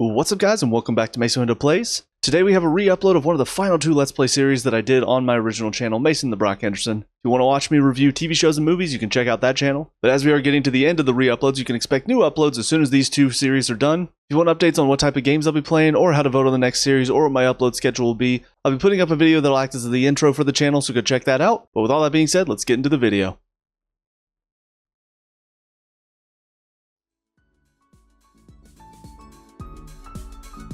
What's up guys and welcome back to Media.Vision Plays. Today we have a re-upload of one of the final two Let's Play series that I did on my original channel, Mason the Brock Henderson. If you want to watch me review TV shows and movies, you can check out that channel. But as we are getting to the end of the re-uploads, you can expect new uploads as soon as these two series are done. If you want updates on what type of games I'll be playing, or how to vote on the next series, or what my upload schedule will be, I'll be putting up a video that'll act as the intro for the channel, so go check that out. But with all that being said, let's get into the video.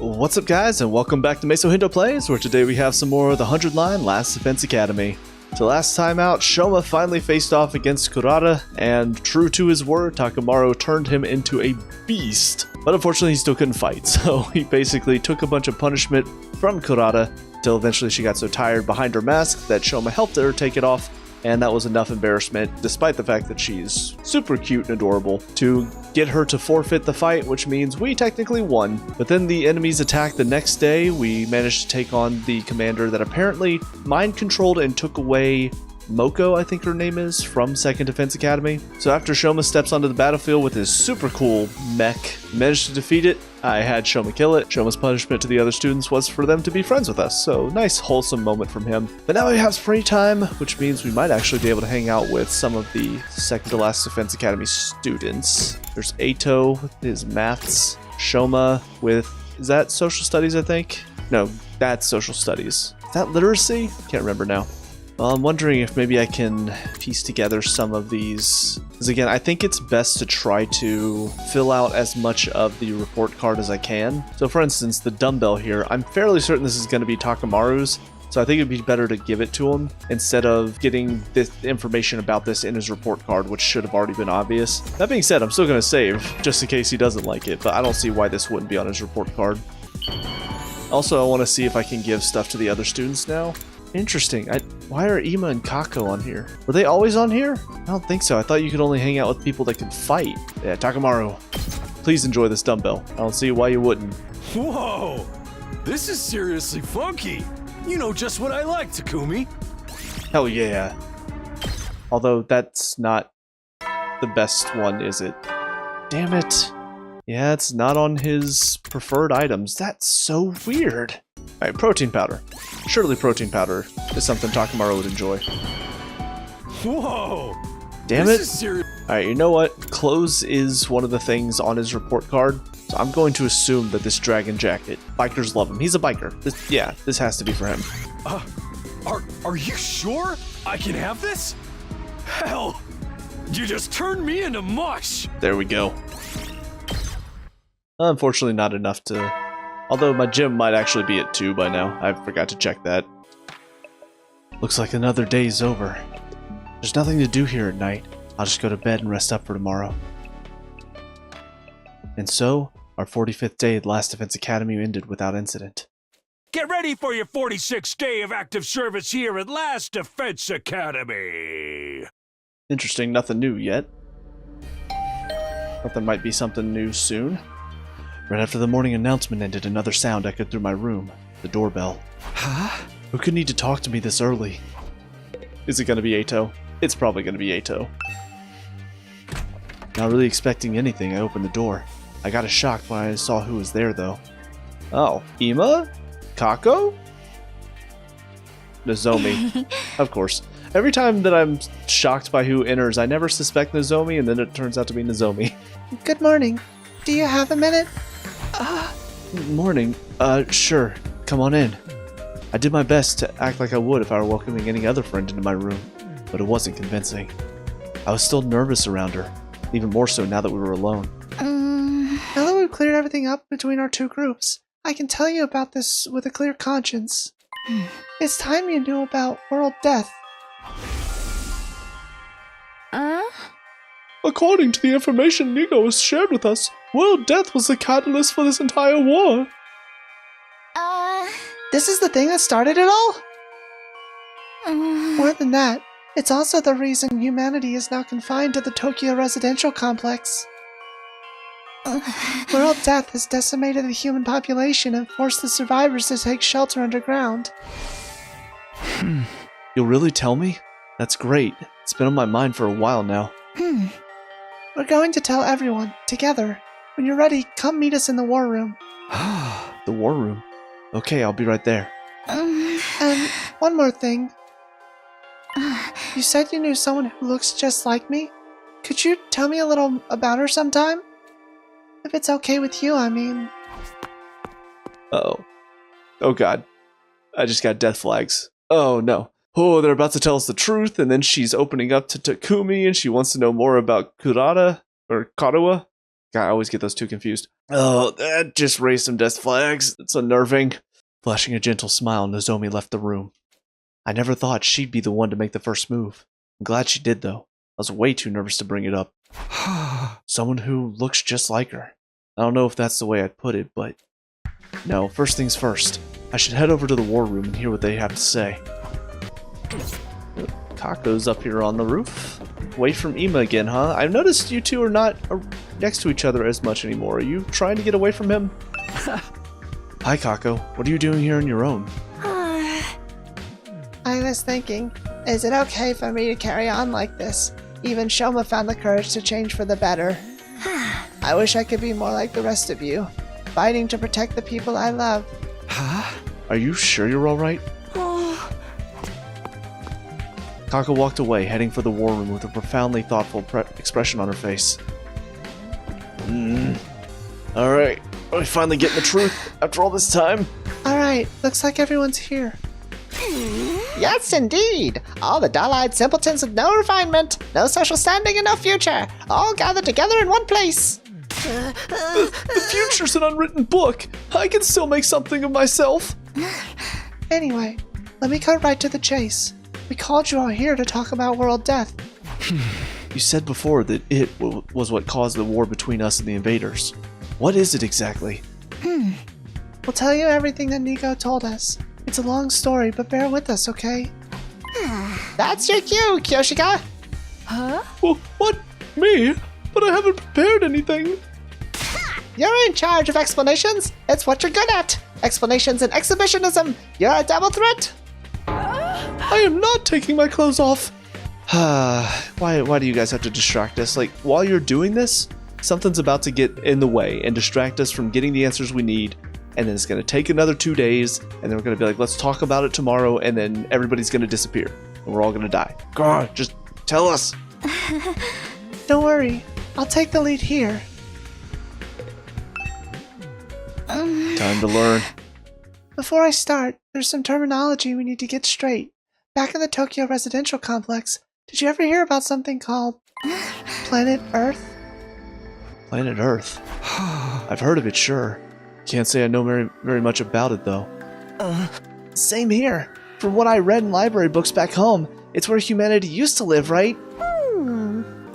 What's up guys and welcome back to Media.Vision Plays, where today we have some more of the 100-line Last Defense Academy. So last time out, Shoma finally faced off against Kurata, and true to his word, Takamaru turned him into a beast. But unfortunately he still couldn't fight, so he basically took a bunch of punishment from Kurata until eventually she got so tired behind her mask that Shoma helped her take it off, and that was enough embarrassment, despite the fact that she's super cute and adorable, to get her to forfeit the fight, which means we technically won. But then the enemies attacked the next day. We managed to take on the commander that apparently mind-controlled and took away Moko, I think her name is, from 2nd Defense Academy. So after Shoma steps onto the battlefield with his super cool mech, managed to defeat it. I had Shoma kill it. Shoma's punishment to the other students was for them to be friends with us, so nice wholesome moment from him. But now we have free time, which means we might actually be able to hang out with some of the 2nd to Last Defense Academy students. There's Ato with his maths, Shoma with, is that social studies I think? No, that's social studies. Is that literacy? Can't remember now. Well, I'm wondering if maybe I can piece together some of these, because again, I think it's best to try to fill out as much of the report card as I can. So for instance, the dumbbell here, I'm fairly certain this is going to be Takamaru's, so I think it'd be better to give it to him instead of getting this information about this in his report card, which should have already been obvious. That being said, I'm still going to save, just in case he doesn't like it, but I don't see why this wouldn't be on his report card. Also, I want to see if I can give stuff to the other students now. Interesting. Why are Ima and Kako on here? Were they always on here? I don't think so. I thought you could only hang out with people that could fight. Yeah, Takamaru, please enjoy this dumbbell. I don't see why you wouldn't. Whoa! This is seriously funky. You know just what I like, Takumi. Hell yeah. Although that's not the best one, is it? Damn it. Yeah, it's not on his preferred items. That's so weird. Alright, protein powder. Surely protein powder is something Takamaru would enjoy. Whoa! Damn this it. Is serious. Alright, you know what? Clothes is one of the things on his report card, so I'm going to assume that this dragon jacket, bikers love him. He's a biker. This has to be for him. Are you sure I can have this? Hell, you just turned me into mush! There we go. Unfortunately not enough to... Although my gym might actually be at 2 by now. I forgot to check that. Looks like another day's over. There's nothing to do here at night. I'll just go to bed and rest up for tomorrow. And so, our 45th day at Last Defense Academy ended without incident. Get ready for your 46th day of active service here at Last Defense Academy! Interesting, nothing new yet. But there might be something new soon. Right after the morning announcement ended, another sound echoed through my room. The doorbell. Huh? Who could need to talk to me this early? Is it gonna be Ato? It's probably gonna be Ato. Not really expecting anything, I opened the door. I got a shock when I saw who was there, though. Oh, Ima? Kako? Nozomi. Of course. Every time that I'm shocked by who enters, I never suspect Nozomi, and then it turns out to be Nozomi. Good morning. Do you have a minute? Morning. Sure. Come on in. I did my best to act like I would if I were welcoming any other friend into my room, but it wasn't convincing. I was still nervous around her, even more so now that we were alone. Now that we've cleared everything up between our two groups, I can tell you about this with a clear conscience. It's time you knew about world death. According to the information Nigo has shared with us, world death was the catalyst for this entire war. This is the thing that started it all? More than that, it's also the reason humanity is now confined to the Tokyo residential complex. World death has decimated the human population and forced the survivors to take shelter underground. You'll really tell me? That's great. It's been on my mind for a while now. We're going to tell everyone, together. When you're ready, come meet us in the war room. The war room. Okay, I'll be right there. And one more thing. You said you knew someone who looks just like me. Could you tell me a little about her sometime? If it's okay with you, I mean. Uh-oh. Oh god. I just got death flags. Oh no. Oh, they're about to tell us the truth, and then she's opening up to Takumi, and she wants to know more about Kurata, or Karawa. God, I always get those two confused. Oh, that just raised some death flags. It's unnerving. Flashing a gentle smile, Nozomi left the room. I never thought she'd be the one to make the first move. I'm glad she did, though. I was way too nervous to bring it up. Someone who looks just like her. I don't know if that's the way I'd put it, but... No, first things first. I should head over to the war room and hear what they have to say. Kako's up here on the roof. Away from Ima again, huh? I've noticed you two are not next to each other as much anymore. Are you trying to get away from him? Hi, Kako. What are you doing here on your own? I was thinking, is it okay for me to carry on like this? Even Shoma found the courage to change for the better. I wish I could be more like the rest of you, fighting to protect the people I love. Are you sure you're alright? Kako walked away, heading for the war room with a profoundly thoughtful expression on her face. Alright, are we finally getting the truth after all this time? Alright, looks like everyone's here. Yes, indeed. All the dull-eyed simpletons with no refinement, no social standing, and no future, all gathered together in one place. The future's an unwritten book. I can still make something of myself. Anyway, let me cut right to the chase. We called you all here to talk about world death. You said before that it was what caused the war between us and the invaders. What is it exactly? We'll tell you everything that Nico told us. It's a long story, but bear with us, okay? That's your cue, Kyoshika. Well, what? Me? But I haven't prepared anything. You're in charge of explanations. It's what you're good at. Explanations and exhibitionism. You're a double threat. I am not taking my clothes off. Why do you guys have to distract us? Like, while you're doing this, something's about to get in the way and distract us from getting the answers we need. And then it's going to take another 2 days, and then we're going to be like, let's talk about it tomorrow, and then everybody's going to disappear, and we're all going to die. God, just tell us. Don't worry, I'll take the lead here. Time to learn. Before I start, there's some terminology we need to get straight. Back in the Tokyo residential complex, did you ever hear about something called Planet Earth? Planet Earth. I've heard of it, sure. Can't say I know very much about it, though. Same here. From what I read in library books back home, it's where humanity used to live, right?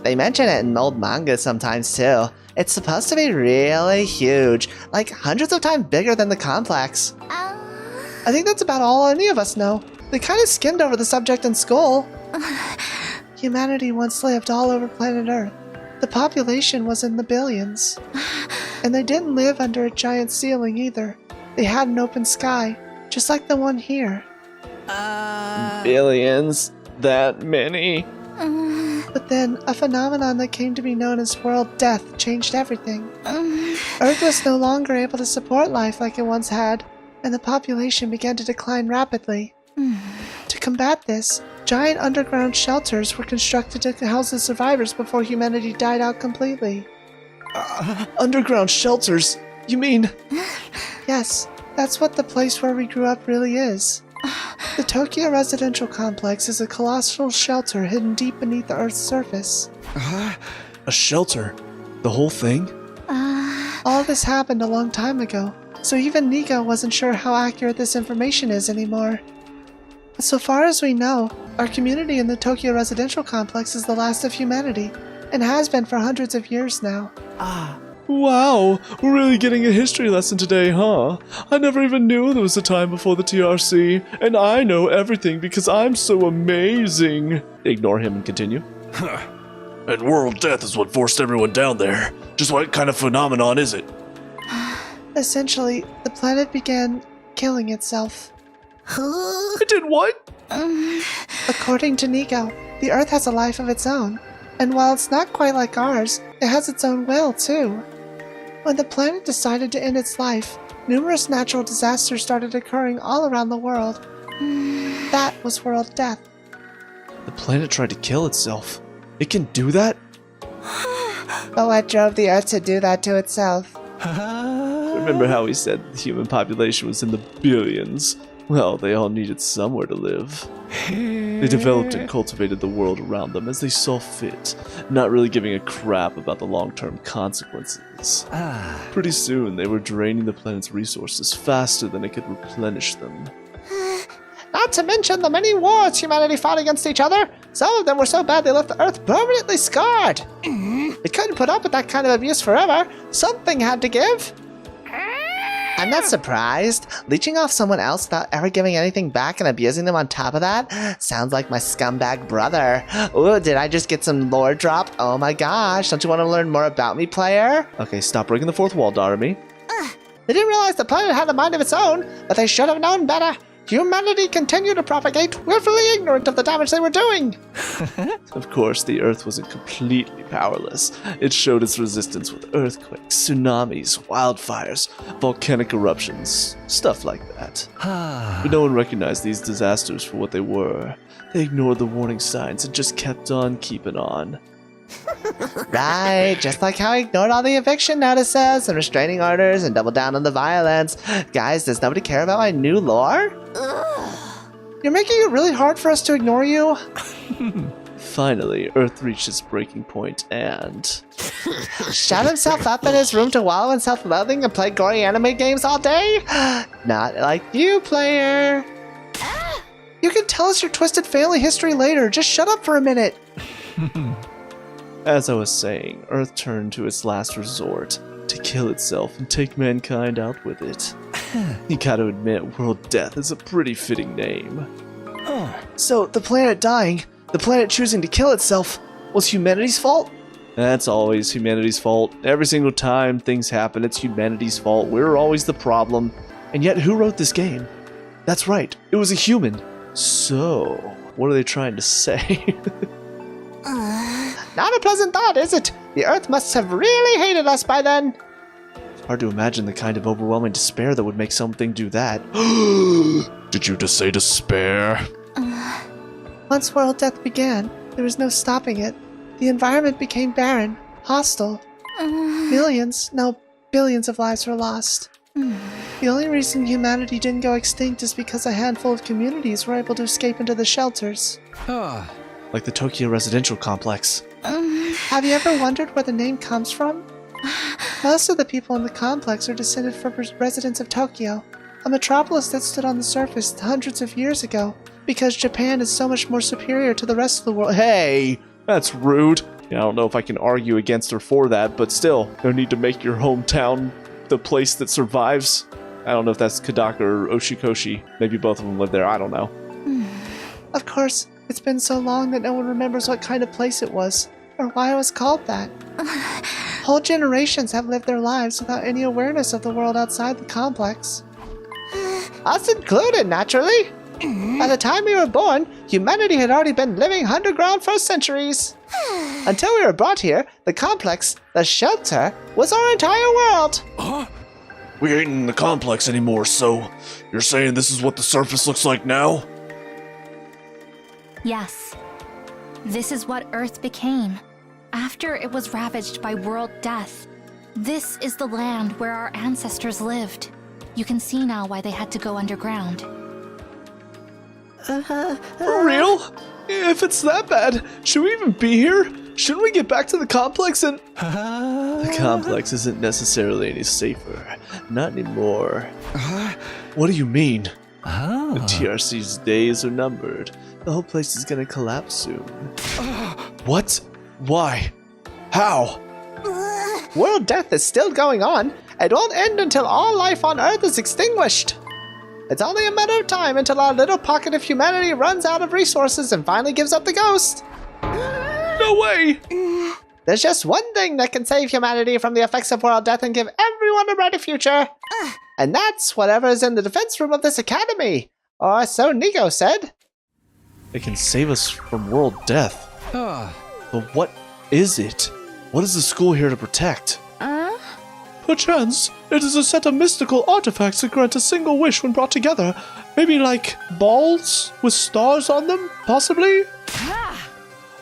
They mention it in old manga sometimes, too. It's supposed to be really huge, like hundreds of times bigger than the complex. I think that's about all any of us know. They kind of skimmed over the subject in school. Humanity once lived all over planet Earth. The population was in the billions. And they didn't live under a giant ceiling either. They had an open sky, just like the one here. Billions? That many? But then, a phenomenon that came to be known as world death changed everything. Earth was no longer able to support life like it once had, and the population began to decline rapidly. To combat this, giant underground shelters were constructed to house the survivors before humanity died out completely. Underground shelters? You mean... Yes, that's what the place where we grew up really is. The Tokyo residential complex is a colossal shelter hidden deep beneath the Earth's surface. A shelter? The whole thing? All of this happened a long time ago, so even Nico wasn't sure how accurate this information is anymore. But so far as we know, our community in the Tokyo residential complex is the last of humanity, and has been for hundreds of years now. Wow, we're really getting a history lesson today, huh? I never even knew there was a time before the TRC, and I know everything because I'm so amazing. Ignore him and continue. And world death is what forced everyone down there. Just what kind of phenomenon is it? Essentially, the planet began killing itself. It did what? According to Nico, the Earth has a life of its own, and while it's not quite like ours, it has its own will, too. When the planet decided to end its life, numerous natural disasters started occurring all around the world. That was world death. The planet tried to kill itself. It can do that? But what drove the Earth to do that to itself? Remember how we said the human population was in the billions? Well, they all needed somewhere to live. They developed and cultivated the world around them as they saw fit, not really giving a crap about the long-term consequences. Pretty soon, they were draining the planet's resources faster than it could replenish them. Not to mention the many wars humanity fought against each other. Some of them were so bad they left the Earth permanently scarred. It couldn't put up with that kind of abuse forever. Something had to give. I'm not surprised. Leeching off someone else without ever giving anything back and abusing them on top of that? Sounds like my scumbag brother. Ooh, did I just get some lore drop? Oh my gosh, don't you want to learn more about me, player? Okay, stop breaking the fourth wall, Darami. They didn't realize the planet had a mind of its own, but they should have known better. Humanity continued to propagate, willfully ignorant of the damage they were doing. Of course, the Earth wasn't completely powerless. It showed its resistance with earthquakes, tsunamis, wildfires, volcanic eruptions, stuff like that. But no one recognized these disasters for what they were. They ignored the warning signs and just kept on keeping on. Right, just like how I ignored all the eviction notices and restraining orders and doubled down on the violence. Guys, does nobody care about my new lore? You're making it really hard for us to ignore you. Finally, Earth reached its breaking point and... Shut himself up in his room to wallow in self-loathing and play gory anime games all day? Not like you, player. You can tell us your twisted family history later. Just shut up for a minute. As I was saying, Earth turned to its last resort, to kill itself and take mankind out with it. You gotta admit, World Death is a pretty fitting name. So, the planet dying, the planet choosing to kill itself, was humanity's fault? That's always humanity's fault. Every single time things happen, it's humanity's fault. We're always the problem. And yet, who wrote this game? That's right, it was a human. So, what are they trying to say? Not a pleasant thought, is it? The Earth must have really hated us by then. Hard to imagine the kind of overwhelming despair that would make something do that. Did you just say despair? Once world death began, there was no stopping it. The environment became barren, hostile. Millions, no, billions of lives were lost. The only reason humanity didn't go extinct is because a handful of communities were able to escape into the shelters. Like the Tokyo residential complex. Have you ever wondered where the name comes from? Most of the people in the complex are descended from residents of Tokyo, a metropolis that stood on the surface hundreds of years ago, because Japan is so much more superior to the rest of the world. Hey, that's rude. Yeah, I don't know if I can argue against or for that, but still, no need to make your hometown the place that survives. I don't know if that's Kadaka or Oshikoshi. Maybe both of them live there, I don't know. Of course, it's been so long that no one remembers what kind of place it was, or why it was called that. Whole generations have lived their lives without any awareness of the world outside the complex. Us included, naturally. By the time we were born, humanity had already been living underground for centuries. Until we were brought here, the complex, the shelter, was our entire world. We ain't in the complex anymore, so you're saying this is what the surface looks like now? Yes. This is what Earth became after it was ravaged by world death. This is the land where our ancestors lived. You can see now why they had to go underground. For real? If it's that bad, should we even be here? Shouldn't we get back to the complex and... The complex isn't necessarily any safer. Not anymore. What do you mean? The TRC's days are numbered. The whole place is gonna collapse soon. What? Why? How? World death is still going on. It won't end until all life on Earth is extinguished. It's only a matter of time until our little pocket of humanity runs out of resources and finally gives up the ghost. No way! There's just one thing that can save humanity from the effects of world death and give everyone a brighter future. And that's whatever is in the defense room of this academy. Or so Nico said. It can save us from world death. But what is it? What is the school here to protect? Perchance, it is a set of mystical artifacts that grant a single wish when brought together. Maybe like balls with stars on them, possibly?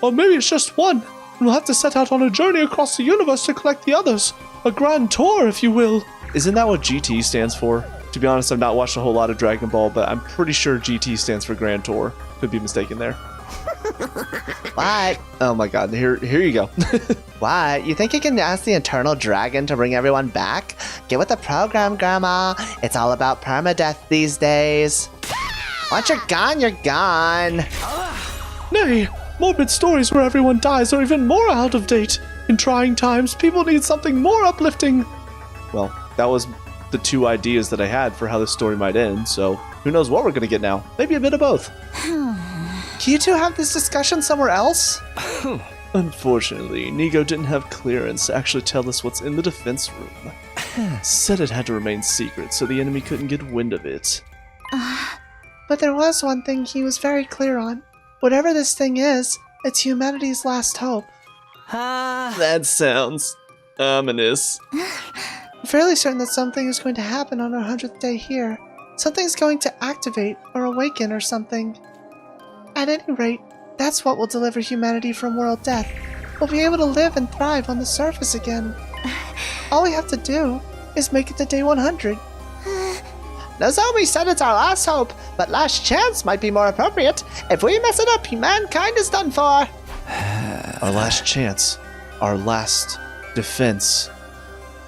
Or maybe it's just one, and we'll have to set out on a journey across the universe to collect the others. A grand tour, if you will. Isn't that what GT stands for? To be honest, I've not watched a whole lot of Dragon Ball, but I'm pretty sure GT stands for Grand Tour. Could be mistaken there. What? Oh my god, here you go. What? You think you can ask the Eternal Dragon to bring everyone back? Get with the program, Grandma. It's all about permadeath these days. Once you're gone, you're gone. Nay, morbid stories where everyone dies are even more out of date. In trying times, people need something more uplifting. Well, that was the two ideas that I had for how this story might end, so who knows what we're gonna get now. Maybe a bit of both. Can you two have this discussion somewhere else? Unfortunately, Nigo didn't have clearance to actually tell us what's in the defense room. Said it had to remain secret so the enemy couldn't get wind of it. But there was one thing he was very clear on. Whatever this thing is, it's humanity's last hope. That sounds ominous. I'm fairly certain that something is going to happen on our 100th day here. Something's going to activate or awaken or something. At any rate, that's what will deliver humanity from world death. We'll be able to live and thrive on the surface again. All we have to do is make it to day 100. Nozomi said it's our last hope, but last chance might be more appropriate. If we mess it up, mankind is done for. Our last chance. Our last defense.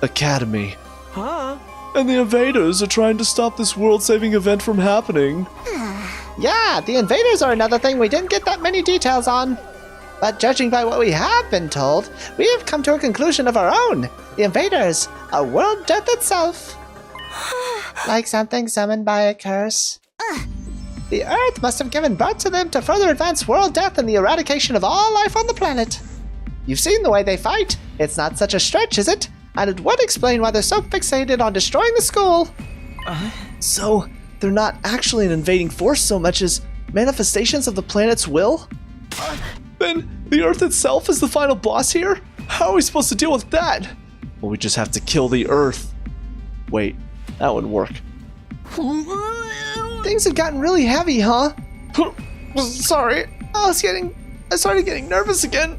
Academy. Huh? And the invaders are trying to stop this world-saving event from happening. Yeah, the invaders are another thing we didn't get that many details on. But judging by what we have been told, we have come to a conclusion of our own. The invaders are world death itself. Like something summoned by a curse. The Earth must have given birth to them to further advance world death and the eradication of all life on the planet. You've seen the way they fight. It's not such a stretch, is it? And it would explain why they're so fixated on destroying the school. So, they're not actually an invading force so much as manifestations of the planet's will? Then, the Earth itself is the final boss here? How are we supposed to deal with that? Well, we just have to kill the Earth. Wait, that wouldn't work. Things have gotten really heavy, huh? Sorry, I started getting nervous again.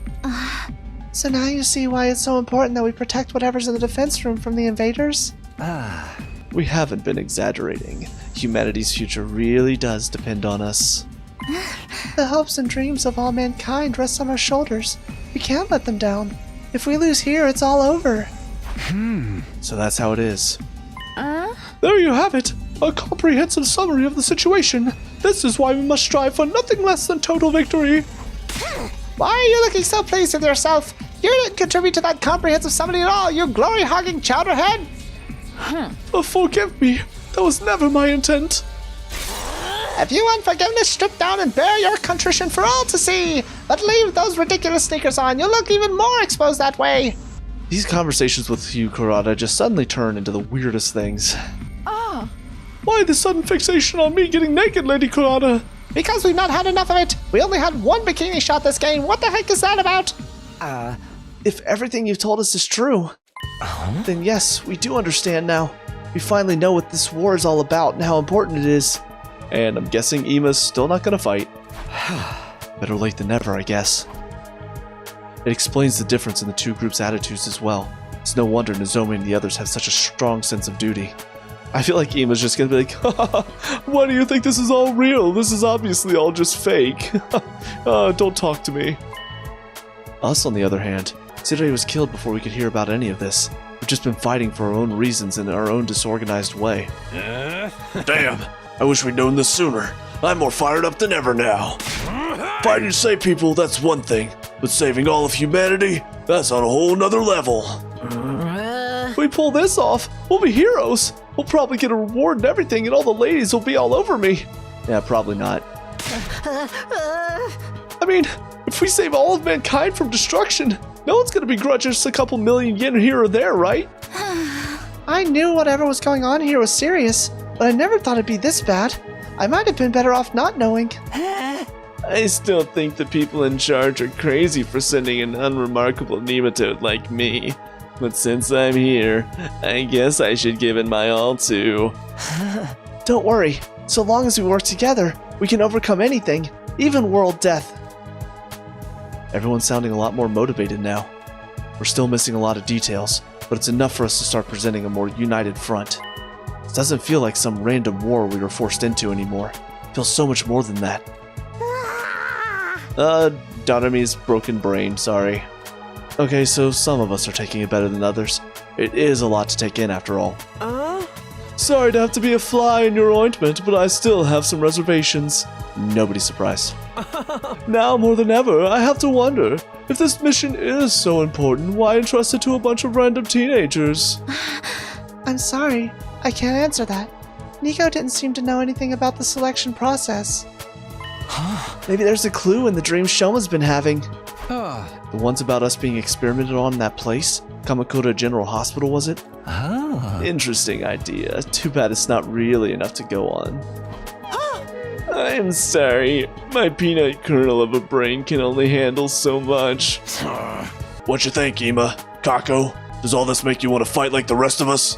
So now you see why it's so important that we protect whatever's in the defense room from the invaders? We haven't been exaggerating. Humanity's future really does depend on us. The hopes and dreams of all mankind rest on our shoulders. We can't let them down. If we lose here, it's all over. So that's how it is. There you have it! A comprehensive summary of the situation. This is why we must strive for nothing less than total victory. Why are you looking so pleased with yourself? You didn't contribute to that comprehensive summary at all, you glory-hogging chowderhead! Forgive me. That was never my intent. If you want forgiveness, strip down and bear your contrition for all to see. But leave those ridiculous sneakers on. You'll look even more exposed that way. These conversations with you, Kurata, just suddenly turn into the weirdest things. Why the sudden fixation on me getting naked, Lady Kurata? Because we've not had enough of it. We only had one bikini shot this game. What the heck is that about? If everything you've told us is true, then yes, we do understand now. We finally know what this war is all about and how important it is. And I'm guessing Ima's still not gonna fight. Better late than never, I guess. It explains the difference in the two groups' attitudes as well. It's no wonder Nozomi and the others have such a strong sense of duty. I feel like Ima's just gonna be like, why do you think this is all real? This is obviously all just fake. Don't talk to me. Us, on the other hand, Sidere was killed before we could hear about any of this. We've just been fighting for our own reasons in our own disorganized way. Damn, I wish we'd known this sooner. I'm more fired up than ever now. Fighting to save people, that's one thing. But saving all of humanity, that's on a whole nother level. If we pull this off, we'll be heroes. We'll probably get a reward and everything, and all the ladies will be all over me. Yeah, probably not. I mean, if we save all of mankind from destruction, no one's gonna begrudge us a couple million yen here or there, right? I knew whatever was going on here was serious, but I never thought it'd be this bad. I might have been better off not knowing. I still think the people in charge are crazy for sending an unremarkable nematode like me. but since I'm here, I guess I should give it my all too. Don't worry. So long as we work together, we can overcome anything, even world death. Everyone's sounding a lot more motivated now. We're still missing a lot of details, but it's enough for us to start presenting a more united front. It doesn't feel like some random war we were forced into anymore. It feels so much more than that. Donami's broken brain, sorry. Okay, so some of us are taking it better than others. It is a lot to take in after all. Sorry to have to be a fly in your ointment, but I still have some reservations. Nobody's surprised. Now more than ever, I have to wonder, if this mission is so important, why entrust it to a bunch of random teenagers? I'm sorry, I can't answer that. Nico didn't seem to know anything about the selection process. Maybe there's a clue in the dream Shoma's been having. The ones about us being experimented on in that place? Kamakura General Hospital, was it? Interesting idea. Too bad it's not really enough to go on. I'm sorry. My peanut kernel of a brain can only handle so much. What you think, Ima? Kako? Does all this make you want to fight like the rest of us?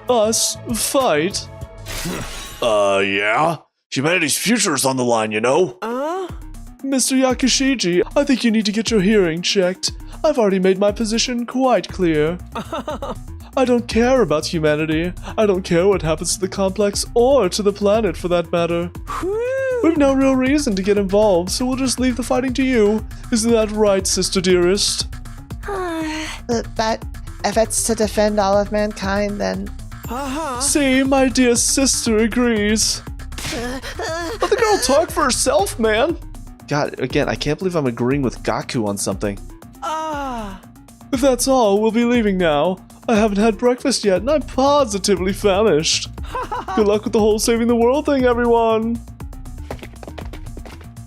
Us? Fight? Yeah? Humanity's future is on the line, you know? Mr. Yakushiji, I think you need to get your hearing checked. I've already made my position quite clear. I don't care about humanity. I don't care what happens to the complex or to the planet for that matter. We've no real reason to get involved, so we'll just leave the fighting to you. Isn't that right, sister dearest? But if it's to defend all of mankind, then... See, my dear sister agrees. Let the girl talk for herself, man. God, again, I can't believe I'm agreeing with Gaku on something. If that's all, we'll be leaving now. I haven't had breakfast yet, and I'm positively famished. Good luck with the whole saving the world thing, everyone.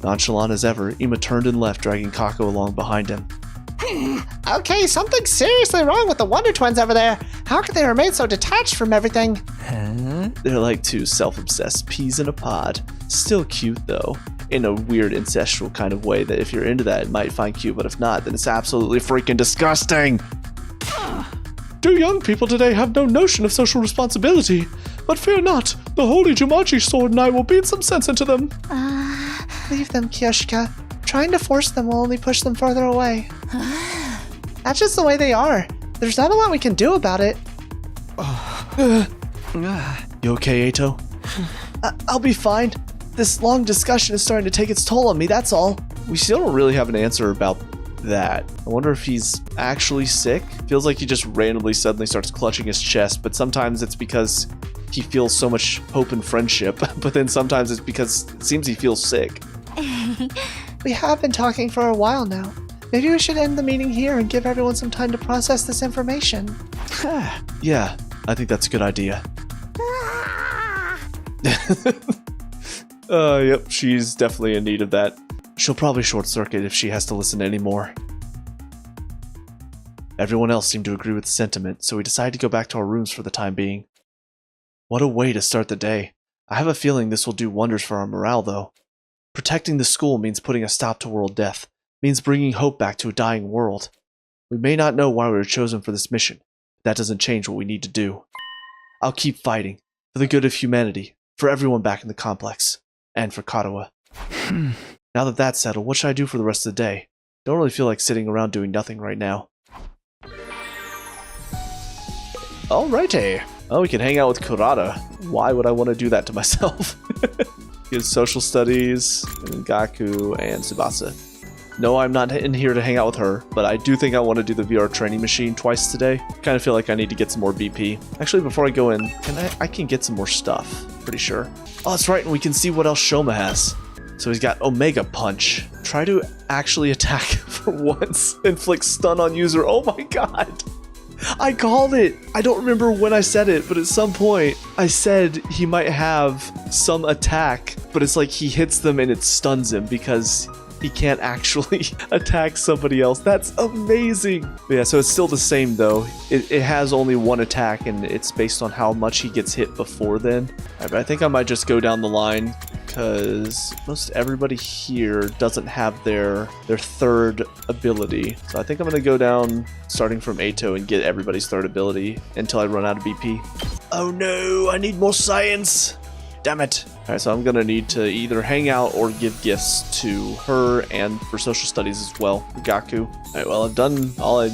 Nonchalant as ever, Ima turned and left, dragging Kako along behind him. Okay, something's seriously wrong with the Wonder Twins over there. How could they remain so detached from everything? They're like two self-obsessed peas in a pod. Still cute, though. In a weird ancestral kind of way that if you're into that, it might find cute, but if not, then it's absolutely freaking disgusting. Do young people today have no notion of social responsibility? But fear not, the holy Jumachi sword and I will beat some sense into them. Leave them, Kyoshika. Trying to force them will only push them further away. That's just the way they are. There's not a lot we can do about it. You okay, Eito? I'll be fine. This long discussion is starting to take its toll on me, that's all. We still don't really have an answer about that. I wonder if he's actually sick. Feels like he just randomly suddenly starts clutching his chest, but sometimes it's because he feels so much hope and friendship, but then sometimes it's because it seems he feels sick. We have been talking for a while now. Maybe we should end the meeting here and give everyone some time to process this information. Yeah, I think that's a good idea. Yep, she's definitely in need of that. She'll probably short circuit if she has to listen anymore. Everyone else seemed to agree with the sentiment, so we decided to go back to our rooms for the time being. What a way to start the day. I have a feeling this will do wonders for our morale, though. Protecting the school means putting a stop to world death, means bringing hope back to a dying world. We may not know why we were chosen for this mission, but that doesn't change what we need to do. I'll keep fighting, for the good of humanity, for everyone back in the complex, and for Katawa. Now that that's settled, what should I do for the rest of the day? Don't really feel like sitting around doing nothing right now. Alrighty. Oh, we can hang out with Kurata. Why would I want to do that to myself? His social studies, and Gaku, and Tsubasa. No, I'm not in here to hang out with her, but I do think I want to do the VR training machine twice today. Kind of feel like I need to get some more BP. Actually, before I go in, I can get some more stuff. Pretty sure. Oh, that's right, and we can see what else Shoma has. So he's got Omega Punch. Try to actually attack for once. Inflict stun on user. Oh my god. I called it. I don't remember when I said it, but at some point I said he might have some attack, but it's like he hits them and it stuns him because he can't actually attack somebody else. That's amazing. But yeah, so it's still the same though. It has only one attack, and it's based on how much he gets hit before then. Right, but I think I might just go down the line because most everybody here doesn't have their third ability. So I think I'm going to go down starting from Ato and get everybody's third ability until I run out of BP. Oh no, I need more science. Damn it. Alright, so I'm going to need to either hang out or give gifts to her and for social studies as well, Gaku. Alright, well, I've done all I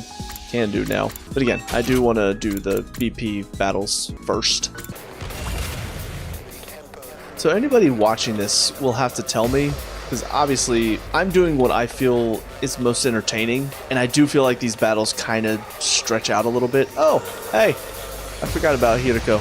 can do now. But again, I do want to do the BP battles first. So anybody watching this will have to tell me, because obviously I'm doing what I feel is most entertaining, and I do feel like these battles kind of stretch out a little bit. Oh, hey, I forgot about Hirako.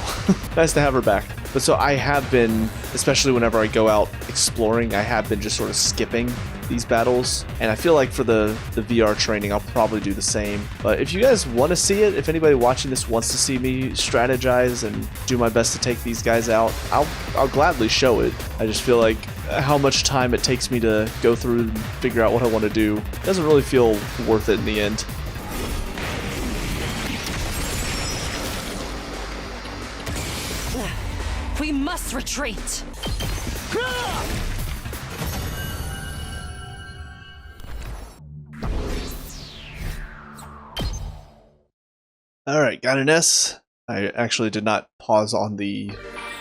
Nice to have her back. But so I have been, especially whenever I go out exploring, I have been just sort of skipping these battles. And I feel like for the VR training, I'll probably do the same. But if you guys want to see it, if anybody watching this wants to see me strategize and do my best to take these guys out, I'll gladly show it. I just feel like how much time it takes me to go through and figure out what I want to do doesn't really feel worth it in the end. We must retreat! Alright, got an S. I actually did not pause on the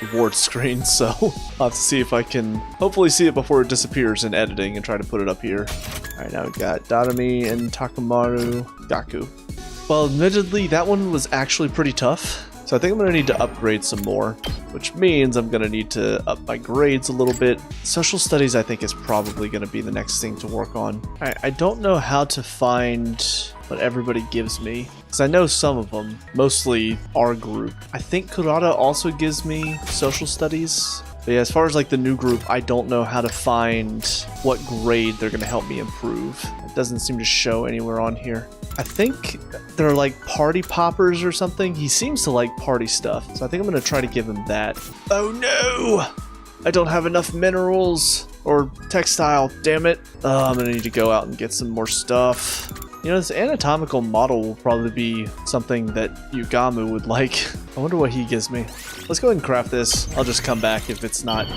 reward screen, so I'll have to see if I can hopefully see it before it disappears in editing and try to put it up here. Alright, now we've got Dadami and Takamaru Gaku. Well, admittedly, that one was actually pretty tough. So I think I'm going to need to upgrade some more, which means I'm going to need to up my grades a little bit. Social studies, I think, is probably going to be the next thing to work on. I don't know how to find what everybody gives me, because I know some of them, mostly our group. I think Kurata also gives me social studies. But yeah, as far as like the new group, I don't know how to find what grade they're going to help me improve. It doesn't seem to show anywhere on here. I think they're like party poppers or something. He seems to like party stuff, so I think I'm going to try to give him that. Oh no! I don't have enough minerals or textile, damn it. I'm going to need to go out and get some more stuff. You know, this anatomical model will probably be something that Yugamu would like. I wonder what he gives me. Let's go ahead and craft this. I'll just come back if it's not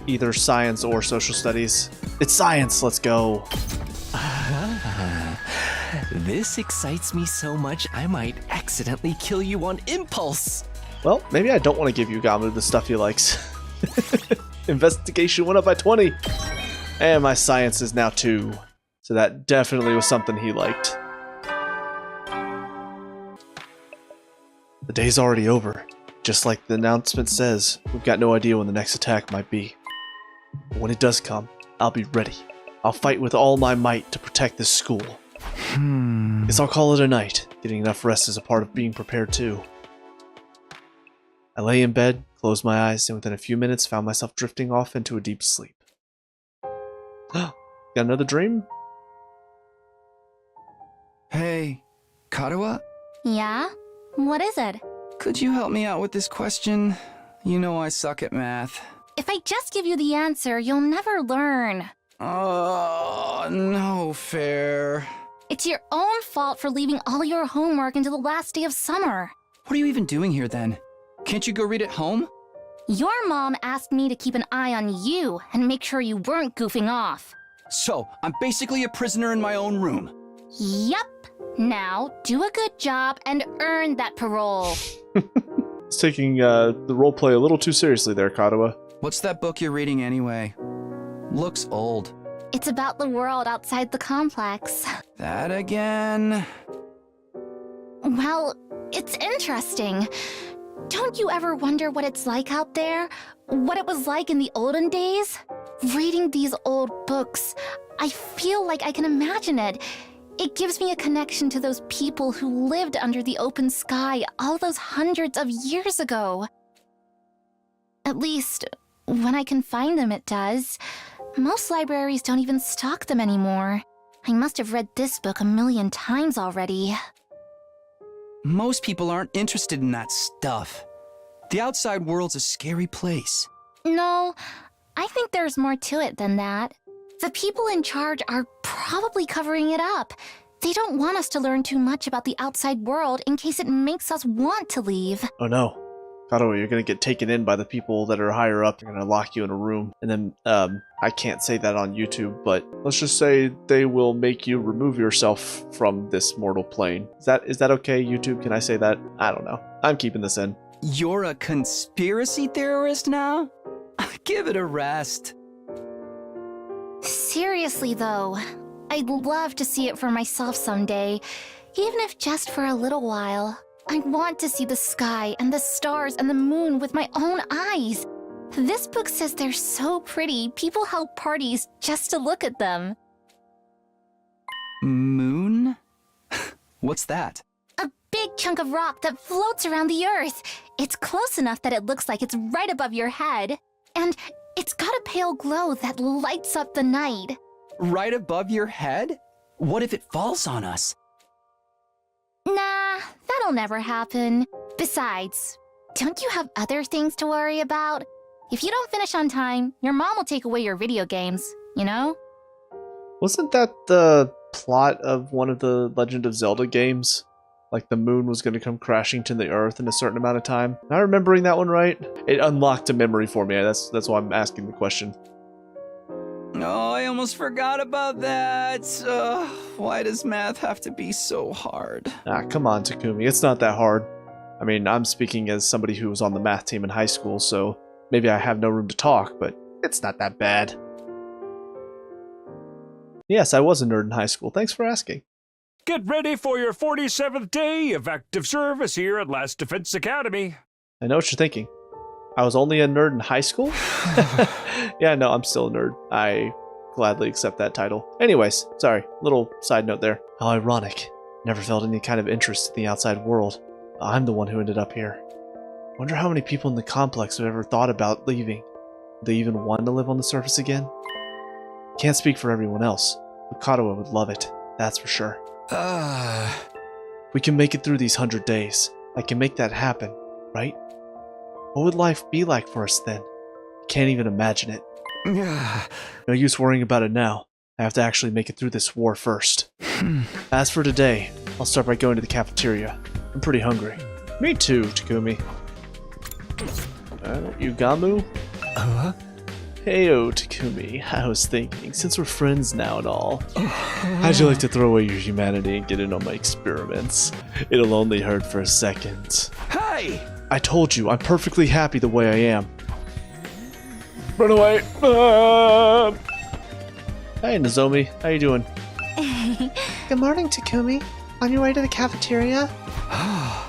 either science or social studies. It's science, let's go. This excites me so much I might accidentally kill you on impulse. Well, maybe I don't want to give Yugamu the stuff he likes. Investigation went up by 20. And my science is now 2. So that definitely was something he liked. The day's already over. Just like the announcement says, we've got no idea when the next attack might be. But when it does come, I'll be ready. I'll fight with all my might to protect this school. Guess I'll call it a night. Getting enough rest is a part of being prepared too. I lay in bed, closed my eyes, and within a few minutes found myself drifting off into a deep sleep. Got another dream? Hey, Karawa? Yeah? What is it? Could you help me out with this question? You know I suck at math. If I just give you the answer, you'll never learn. Oh, no fair. It's your own fault for leaving all your homework until the last day of summer. What are you even doing here then? Can't you go read at home? Your mom asked me to keep an eye on you and make sure you weren't goofing off. So, I'm basically a prisoner in my own room. Yup. Now, do a good job and earn that parole. It's taking the roleplay a little too seriously there, Katawa. What's that book you're reading anyway? Looks old. It's about the world outside the complex. That again? Well, it's interesting. Don't you ever wonder what it's like out there? What it was like in the olden days? Reading these old books, I feel like I can imagine it. It gives me a connection to those people who lived under the open sky all those hundreds of years ago. At least, when I can find them, it does. Most libraries don't even stock them anymore. I must have read this book a million times already. Most people aren't interested in that stuff. The outside world's a scary place. No, I think there's more to it than that. The people in charge are probably covering it up. They don't want us to learn too much about the outside world in case it makes us want to leave. Oh no. Kado, you're gonna get taken in by the people that are higher up. They're gonna lock you in a room. And then, I can't say that on YouTube, but let's just say they will make you remove yourself from this mortal plane. Is that okay, YouTube? Can I say that? I don't know. I'm keeping this in. You're a conspiracy theorist now? Give it a rest. Seriously, though, I'd love to see it for myself someday, even if just for a little while. I want to see the sky and the stars and the moon with my own eyes. This book says they're so pretty, people held parties just to look at them. Moon? What's that? A big chunk of rock that floats around the Earth. It's close enough that it looks like it's right above your head. And it's got a pale glow that lights up the night. Right above your head? What if it falls on us? Nah, that'll never happen. Besides, don't you have other things to worry about? If you don't finish on time, your mom will take away your video games, you know? Wasn't that the plot of one of the Legend of Zelda games? Like the moon was going to come crashing to the earth in a certain amount of time? Am I remembering that one right? It unlocked a memory for me. That's why I'm asking the question. Oh, I almost forgot about that. Why does math have to be so hard? Ah, come on, Takumi. It's not that hard. I mean, I'm speaking as somebody who was on the math team in high school, so maybe I have no room to talk, but it's not that bad. Yes, I was a nerd in high school. Thanks for asking. Get ready for your 47th day of active service here at Last Defense Academy. I know what you're thinking. I was only a nerd in high school? Yeah, no, I'm still a nerd. I gladly accept that title. Anyways, sorry, little side note there. How ironic. Never felt any kind of interest in the outside world. I'm the one who ended up here. Wonder how many people in the complex have ever thought about leaving. Do they even want to live on the surface again? Can't speak for everyone else, but Katawa would love it, that's for sure. We can make it through these 100 days. I can make that happen, right? What would life be like for us then? Can't even imagine it. No use worrying about it now. I have to actually make it through this war first. As for today, I'll start by going to the cafeteria. I'm pretty hungry. Me too, Takumi. Yugamu? Heyo, Takumi. I was thinking, since we're friends now and all, how'd you like to throw away your humanity and get in on my experiments? It'll only hurt for a second. Hey! I told you, I'm perfectly happy the way I am. Run away! Hey, Nozomi. How you doing? Good morning, Takumi. On your way to the cafeteria?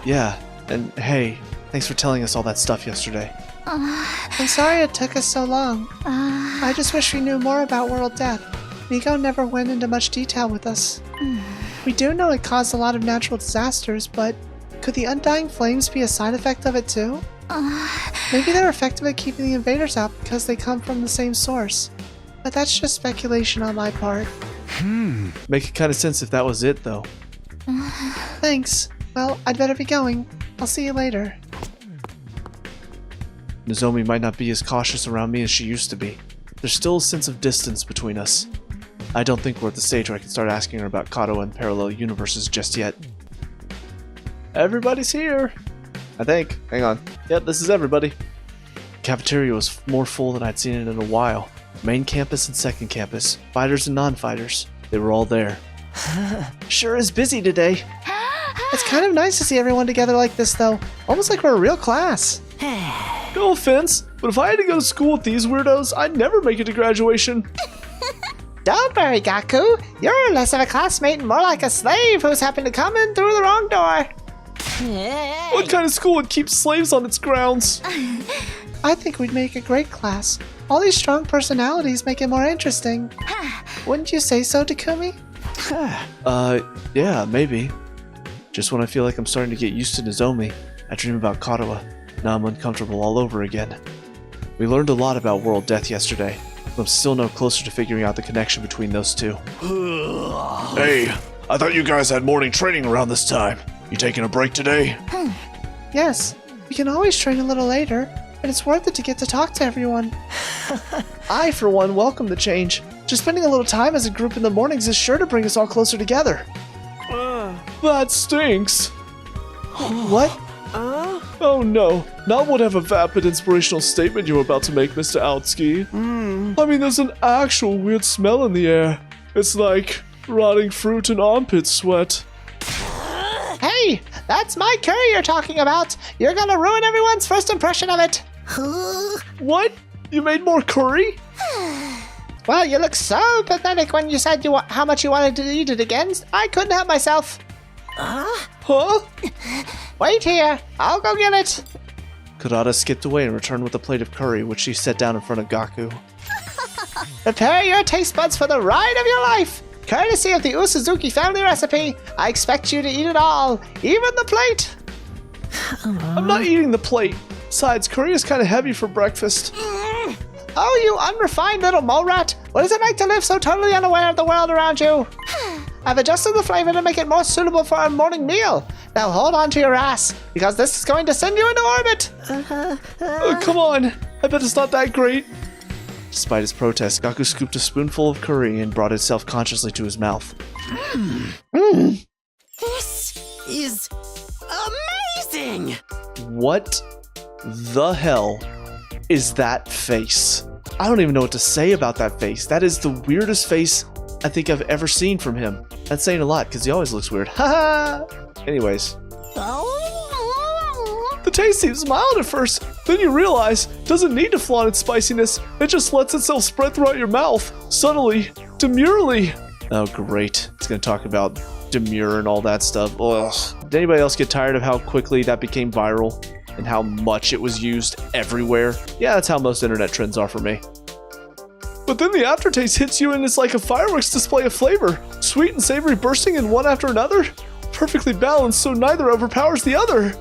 Yeah, and hey, thanks for telling us all that stuff yesterday. I'm sorry it took us so long. I just wish we knew more about world death. Nico never went into much detail with us. We do know it caused a lot of natural disasters, but could the Undying Flames be a side effect of it too? Maybe they're effective at keeping the invaders out because they come from the same source. But that's just speculation on my part. Make kind of sense if that was it, though. Thanks. Well, I'd better be going. I'll see you later. Nozomi might not be as cautious around me as she used to be. There's still a sense of distance between us. I don't think we're at the stage where I can start asking her about Kato and parallel universes just yet. Everybody's here! I think. Hang on. Yep, this is everybody. The cafeteria was more full than I'd seen it in a while. Main campus and second campus, fighters and non-fighters. They were all there. Sure is busy today. It's kind of nice to see everyone together like this, though. Almost like we're a real class. No offense, but if I had to go to school with these weirdos, I'd never make it to graduation. Don't worry, Gaku. You're less of a classmate and more like a slave who's happened to come in through the wrong door. What kind of school would keep slaves on its grounds? I think we'd make a great class. All these strong personalities make it more interesting. Wouldn't you say so, Takumi? Yeah, maybe. Just when I feel like I'm starting to get used to Nozomi, I dream about Katawa. Now I'm uncomfortable all over again. We learned a lot about world death yesterday, but I'm still no closer to figuring out the connection between those two. Hey, I thought you guys had morning training around this time. You taking a break today? Yes, we can always train a little later, but it's worth it to get to talk to everyone. I, for one, welcome the change. Just spending a little time as a group in the mornings is sure to bring us all closer together. That stinks. What? Oh no, not whatever vapid inspirational statement you were about to make, Mr. Outsky. I mean, there's an actual weird smell in the air. It's like rotting fruit and armpit sweat. Hey, that's my curry you're talking about. You're gonna ruin everyone's first impression of it. What? You made more curry? Well, you look so pathetic when you said how much you wanted to eat it again. I couldn't help myself. Huh? Wait here. I'll go get it. Kurata skipped away and returned with a plate of curry, which she set down in front of Gaku. Prepare your taste buds for the ride of your life. Courtesy of the Usuzuki family recipe, I expect you to eat it all, even the plate. I'm not eating the plate. Besides, curry is kind of heavy for breakfast. Oh, you unrefined little mole rat. What is it like to live so totally unaware of the world around you? I've adjusted the flavor to make it more suitable for our morning meal. Now hold on to your ass, because this is going to send you into orbit. Come on, I bet it's not that great. Despite his protest, Gaku scooped a spoonful of curry and brought it self-consciously to his mouth. This is amazing! What the hell is that face? I don't even know what to say about that face. That is the weirdest face I think I've ever seen from him. That's saying a lot, because he always looks weird. Haha! Anyways. The taste seems mild at first, then you realize it doesn't need to flaunt its spiciness. It just lets itself spread throughout your mouth, subtly, demurely. Oh great, it's gonna talk about demure and all that stuff. Ugh. Did anybody else get tired of how quickly that became viral and how much it was used everywhere? Yeah, that's how most internet trends are for me. But then the aftertaste hits you and it's like a fireworks display of flavor, sweet and savory bursting in one after another, perfectly balanced so neither overpowers the other.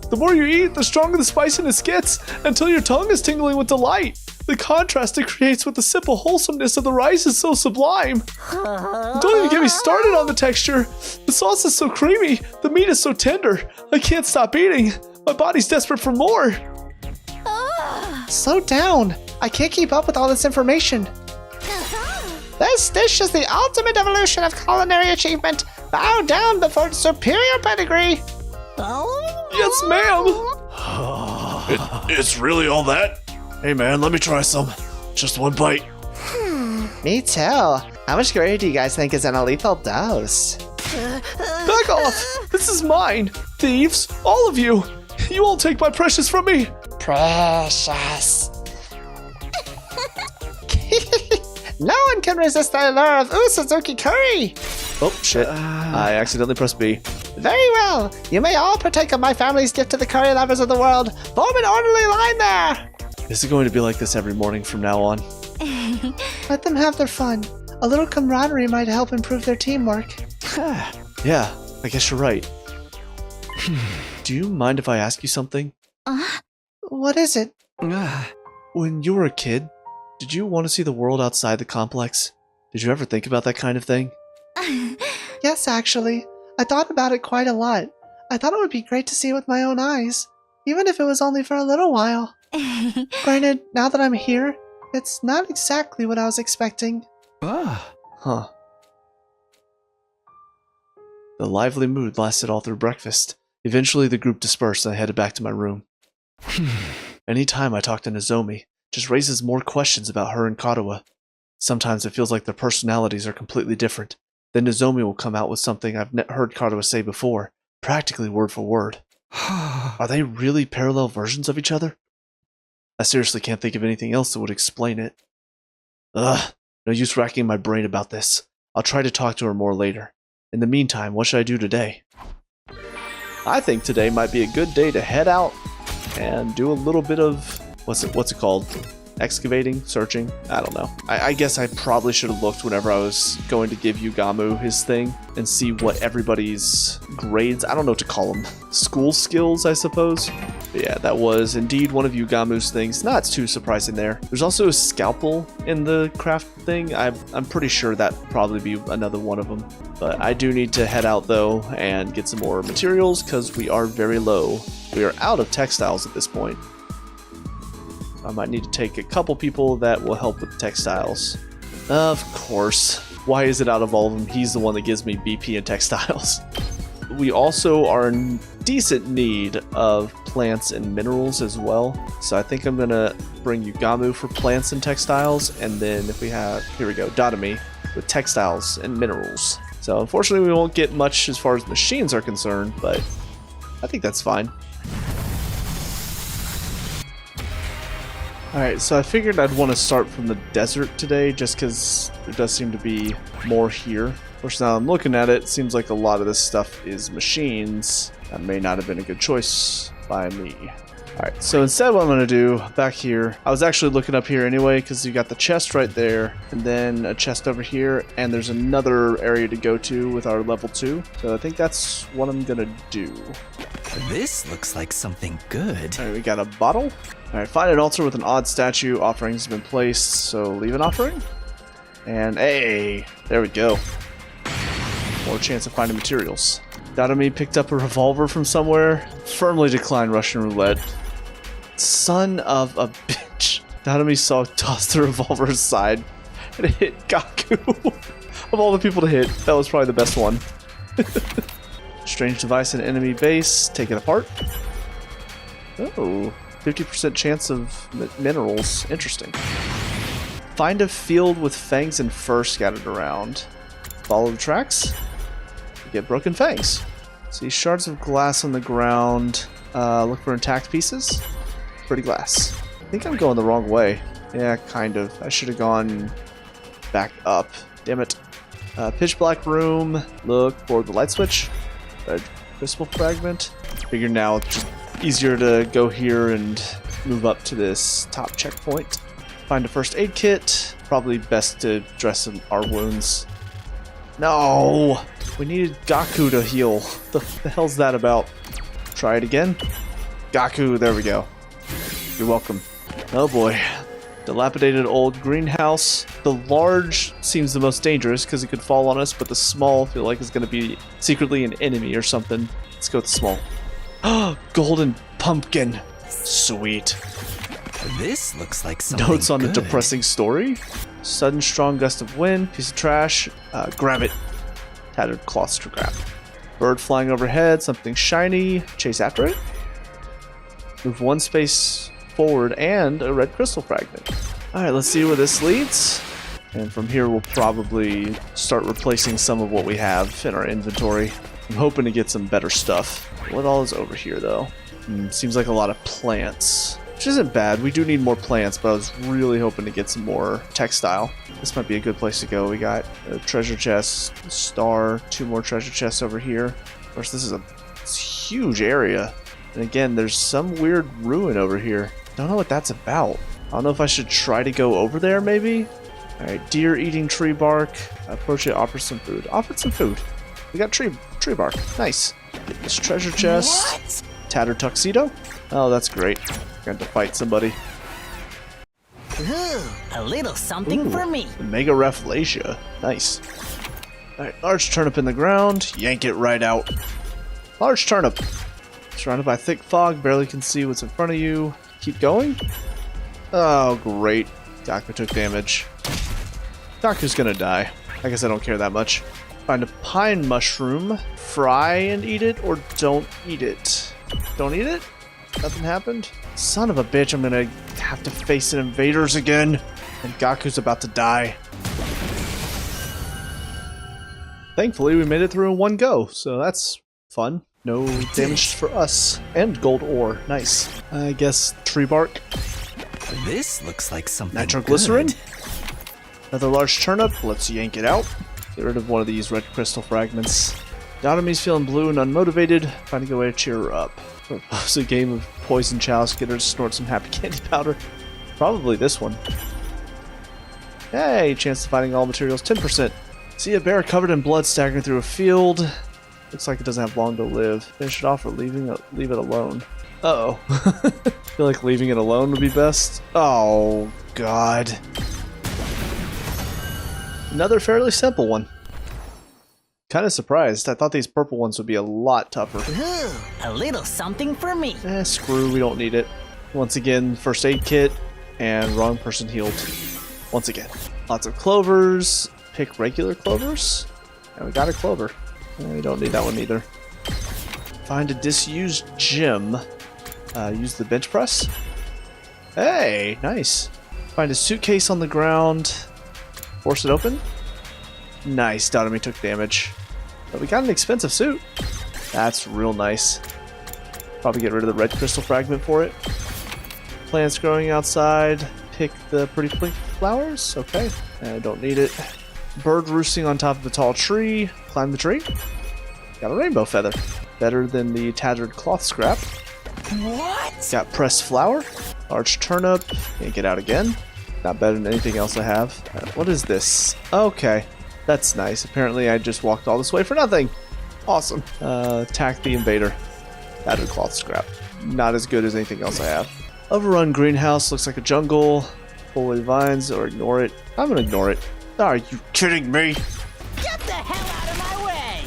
The more you eat, the stronger the spiciness gets, until your tongue is tingling with delight. The contrast it creates with the simple wholesomeness of the rice is so sublime. Don't even get me started on the texture. The sauce is so creamy, the meat is so tender. I can't stop eating. My body's desperate for more. Slow down. I can't keep up with all this information. This dish is the ultimate evolution of culinary achievement. Bow down before its superior pedigree. Yes, ma'am. It's really all that? Hey man, let me try some. Just one bite. Me too. How much curry do you guys think is in a lethal dose? Back off! This is mine! Thieves! All of you! You won't take my precious from me! Precious. No one can resist the allure of Usuzuki curry. Oh shit, I accidentally pressed B. Very well. You may all partake of my family's gift to the curry lovers of the world. Form an orderly line there. Is it going to be like this every morning from now on? Let them have their fun. A little camaraderie might help improve their teamwork. Yeah, I guess you're right. Do you mind if I ask you something? What is it? When you were a kid, did you want to see the world outside the complex? Did you ever think about that kind of thing? Yes, actually. I thought about it quite a lot. I thought it would be great to see it with my own eyes, even if it was only for a little while. Granted, now that I'm here, it's not exactly what I was expecting. Huh. The lively mood lasted all through breakfast. Eventually the group dispersed and I headed back to my room. Anytime I talk to Nozomi, it just raises more questions about her and Katawa. Sometimes it feels like their personalities are completely different. Then Nozomi will come out with something I've heard Katawa say before, practically word for word. Are they really parallel versions of each other? I seriously can't think of anything else that would explain it. Ugh, no use racking my brain about this. I'll try to talk to her more later. In the meantime, what should I do today? I think today might be a good day to head out and do a little bit of, what's it called? Excavating? Searching? I don't know. I guess I probably should have looked whenever I was going to give Yugamu his thing and see what everybody's grades, I don't know what to call them, school skills, I suppose. But yeah, that was indeed one of Yugamu's things. Not too surprising there. There's also a scalpel in the craft thing. I'm pretty sure that'd probably be another one of them. But I do need to head out though and get some more materials because we are very low. We are out of textiles at this point. I might need to take a couple people that will help with textiles. Of course. Why is it out of all of them, he's the one that gives me BP and textiles? We also are in decent need of plants and minerals as well. So I think I'm gonna bring Yugamu for plants and textiles, and then if we have, here we go, Dotami with textiles and minerals. So unfortunately we won't get much as far as machines are concerned, but I think that's fine. Alright, so I figured I'd want to start from the desert today just because there does seem to be more here. Of course, now I'm looking at it, it seems like a lot of this stuff is machines. That may not have been a good choice by me. Alright, so instead what I'm going to do back here, I was actually looking up here anyway because you got the chest right there, and then a chest over here, and there's another area to go to with our level 2. So I think that's what I'm going to do. This looks like something good. Alright, we got a bottle. Alright, find an altar with an odd statue. Offerings have been placed, so leave an offering. And hey, there we go. More chance of finding materials. Dotami picked up a revolver from somewhere. Firmly declined Russian roulette. Son of a bitch. Dotami saw toss the revolver aside and it hit Gaku. Of all the people to hit, that was probably the best one. Strange device in enemy base. Take it apart. Oh, 50% chance of minerals. Interesting. Find a field with fangs and fur scattered around. Follow the tracks. You get broken fangs. See shards of glass on the ground. Look for intact pieces. Pretty glass. I think I'm going the wrong way. Yeah, kind of. I should have gone back up. Damn it. Pitch black room. Look for the light switch. Red crystal fragment. Figure now it's just easier to go here and move up to this top checkpoint. Find a first aid kit. Probably best to dress our wounds. No! We needed Gaku to heal. The hell's that about? Try it again. Gaku, there we go. You're welcome. Oh boy. Dilapidated old greenhouse. The large seems the most dangerous because it could fall on us, but the small I feel like is going to be secretly an enemy or something. Let's go with the small. Oh, golden pumpkin. Sweet. This looks like something Notes on good. the depressing story. Sudden strong gust of wind. Piece of trash. Grab it. Tattered cloths to grab. Bird flying overhead. Something shiny. Chase after it. Move one space forward and a red crystal fragment. Alright, let's see where this leads. And from here we'll probably start replacing some of what we have in our inventory. I'm hoping to get some better stuff. What all is over here though? Seems like a lot of plants. Which isn't bad. We do need more plants, but I was really hoping to get some more textile. This might be a good place to go. We got a treasure chest, a star, 2 more treasure chests over here. Of course, this is a huge area. And again, there's some weird ruin over here. Don't know what that's about. I don't know if I should try to go over there, maybe? Alright, deer eating tree bark. Approach it, offer some food. Offered some food. We got tree bark. Nice. Get this treasure chest. What? Tattered tuxedo. Oh, that's great. Got to fight somebody. Ooh, a little something Ooh, for me. Mega Rafflesia. Nice. Alright, large turnip in the ground. Yank it right out. Large turnip. Surrounded by thick fog, barely can see what's in front of you. Keep going. Oh, great. Gaku took damage. Gaku's gonna die. I guess I don't care that much. Find a pine mushroom. Fry and eat it, or don't eat it. Don't eat it? Nothing happened? Son of a bitch, I'm gonna have to face the invaders again. And Gaku's about to die. Thankfully, we made it through in one go, so that's fun. No damage for us. And gold ore. Nice. I guess tree bark. This looks like something Nitroglycerin. good. Another large turnip. Let's yank it out. Get rid of one of these red crystal fragments. Dotami's feeling blue and unmotivated. Finding a way to cheer her up. Propose a game of poison chalice. Get her to snort some happy candy powder. Probably this one. Hey, chance of finding all materials 10%. See a bear covered in blood staggering through a field. Looks like it doesn't have long to live. Finish it off or leave it alone. Uh-oh. I feel like leaving it alone would be best. Oh, God. Another fairly simple one. Kind of surprised. I thought these purple ones would be a lot tougher. Ooh, a little something for me. Screw, we don't need it. Once again, first aid kit. and wrong person healed once again. Lots of clovers. Pick regular clovers. And we got a clover. We don't need that one either. Find a disused gem. Use the bench press. Hey, nice. Find a suitcase on the ground. Force it open. Nice, Dotomy took damage. But we got an expensive suit. That's real nice. Probably get rid of the red crystal fragment for it. Plants growing outside. Pick the pretty pink flowers. Okay, I don't need it. Bird roosting on top of a tall tree. Climb the tree. Got a rainbow feather. Better than the tattered cloth scrap. What? Got pressed flour. Large turnip. Can't get out again. Not better than anything else I have. What is this? Okay, that's nice. Apparently I just walked all this way for nothing. Awesome. Attack the invader. Tattered cloth scrap. Not as good as anything else I have. Overrun greenhouse. Looks like a jungle. Foliage vines, or ignore it. I'm gonna ignore it. Are you kidding me? Get the hell out of my way!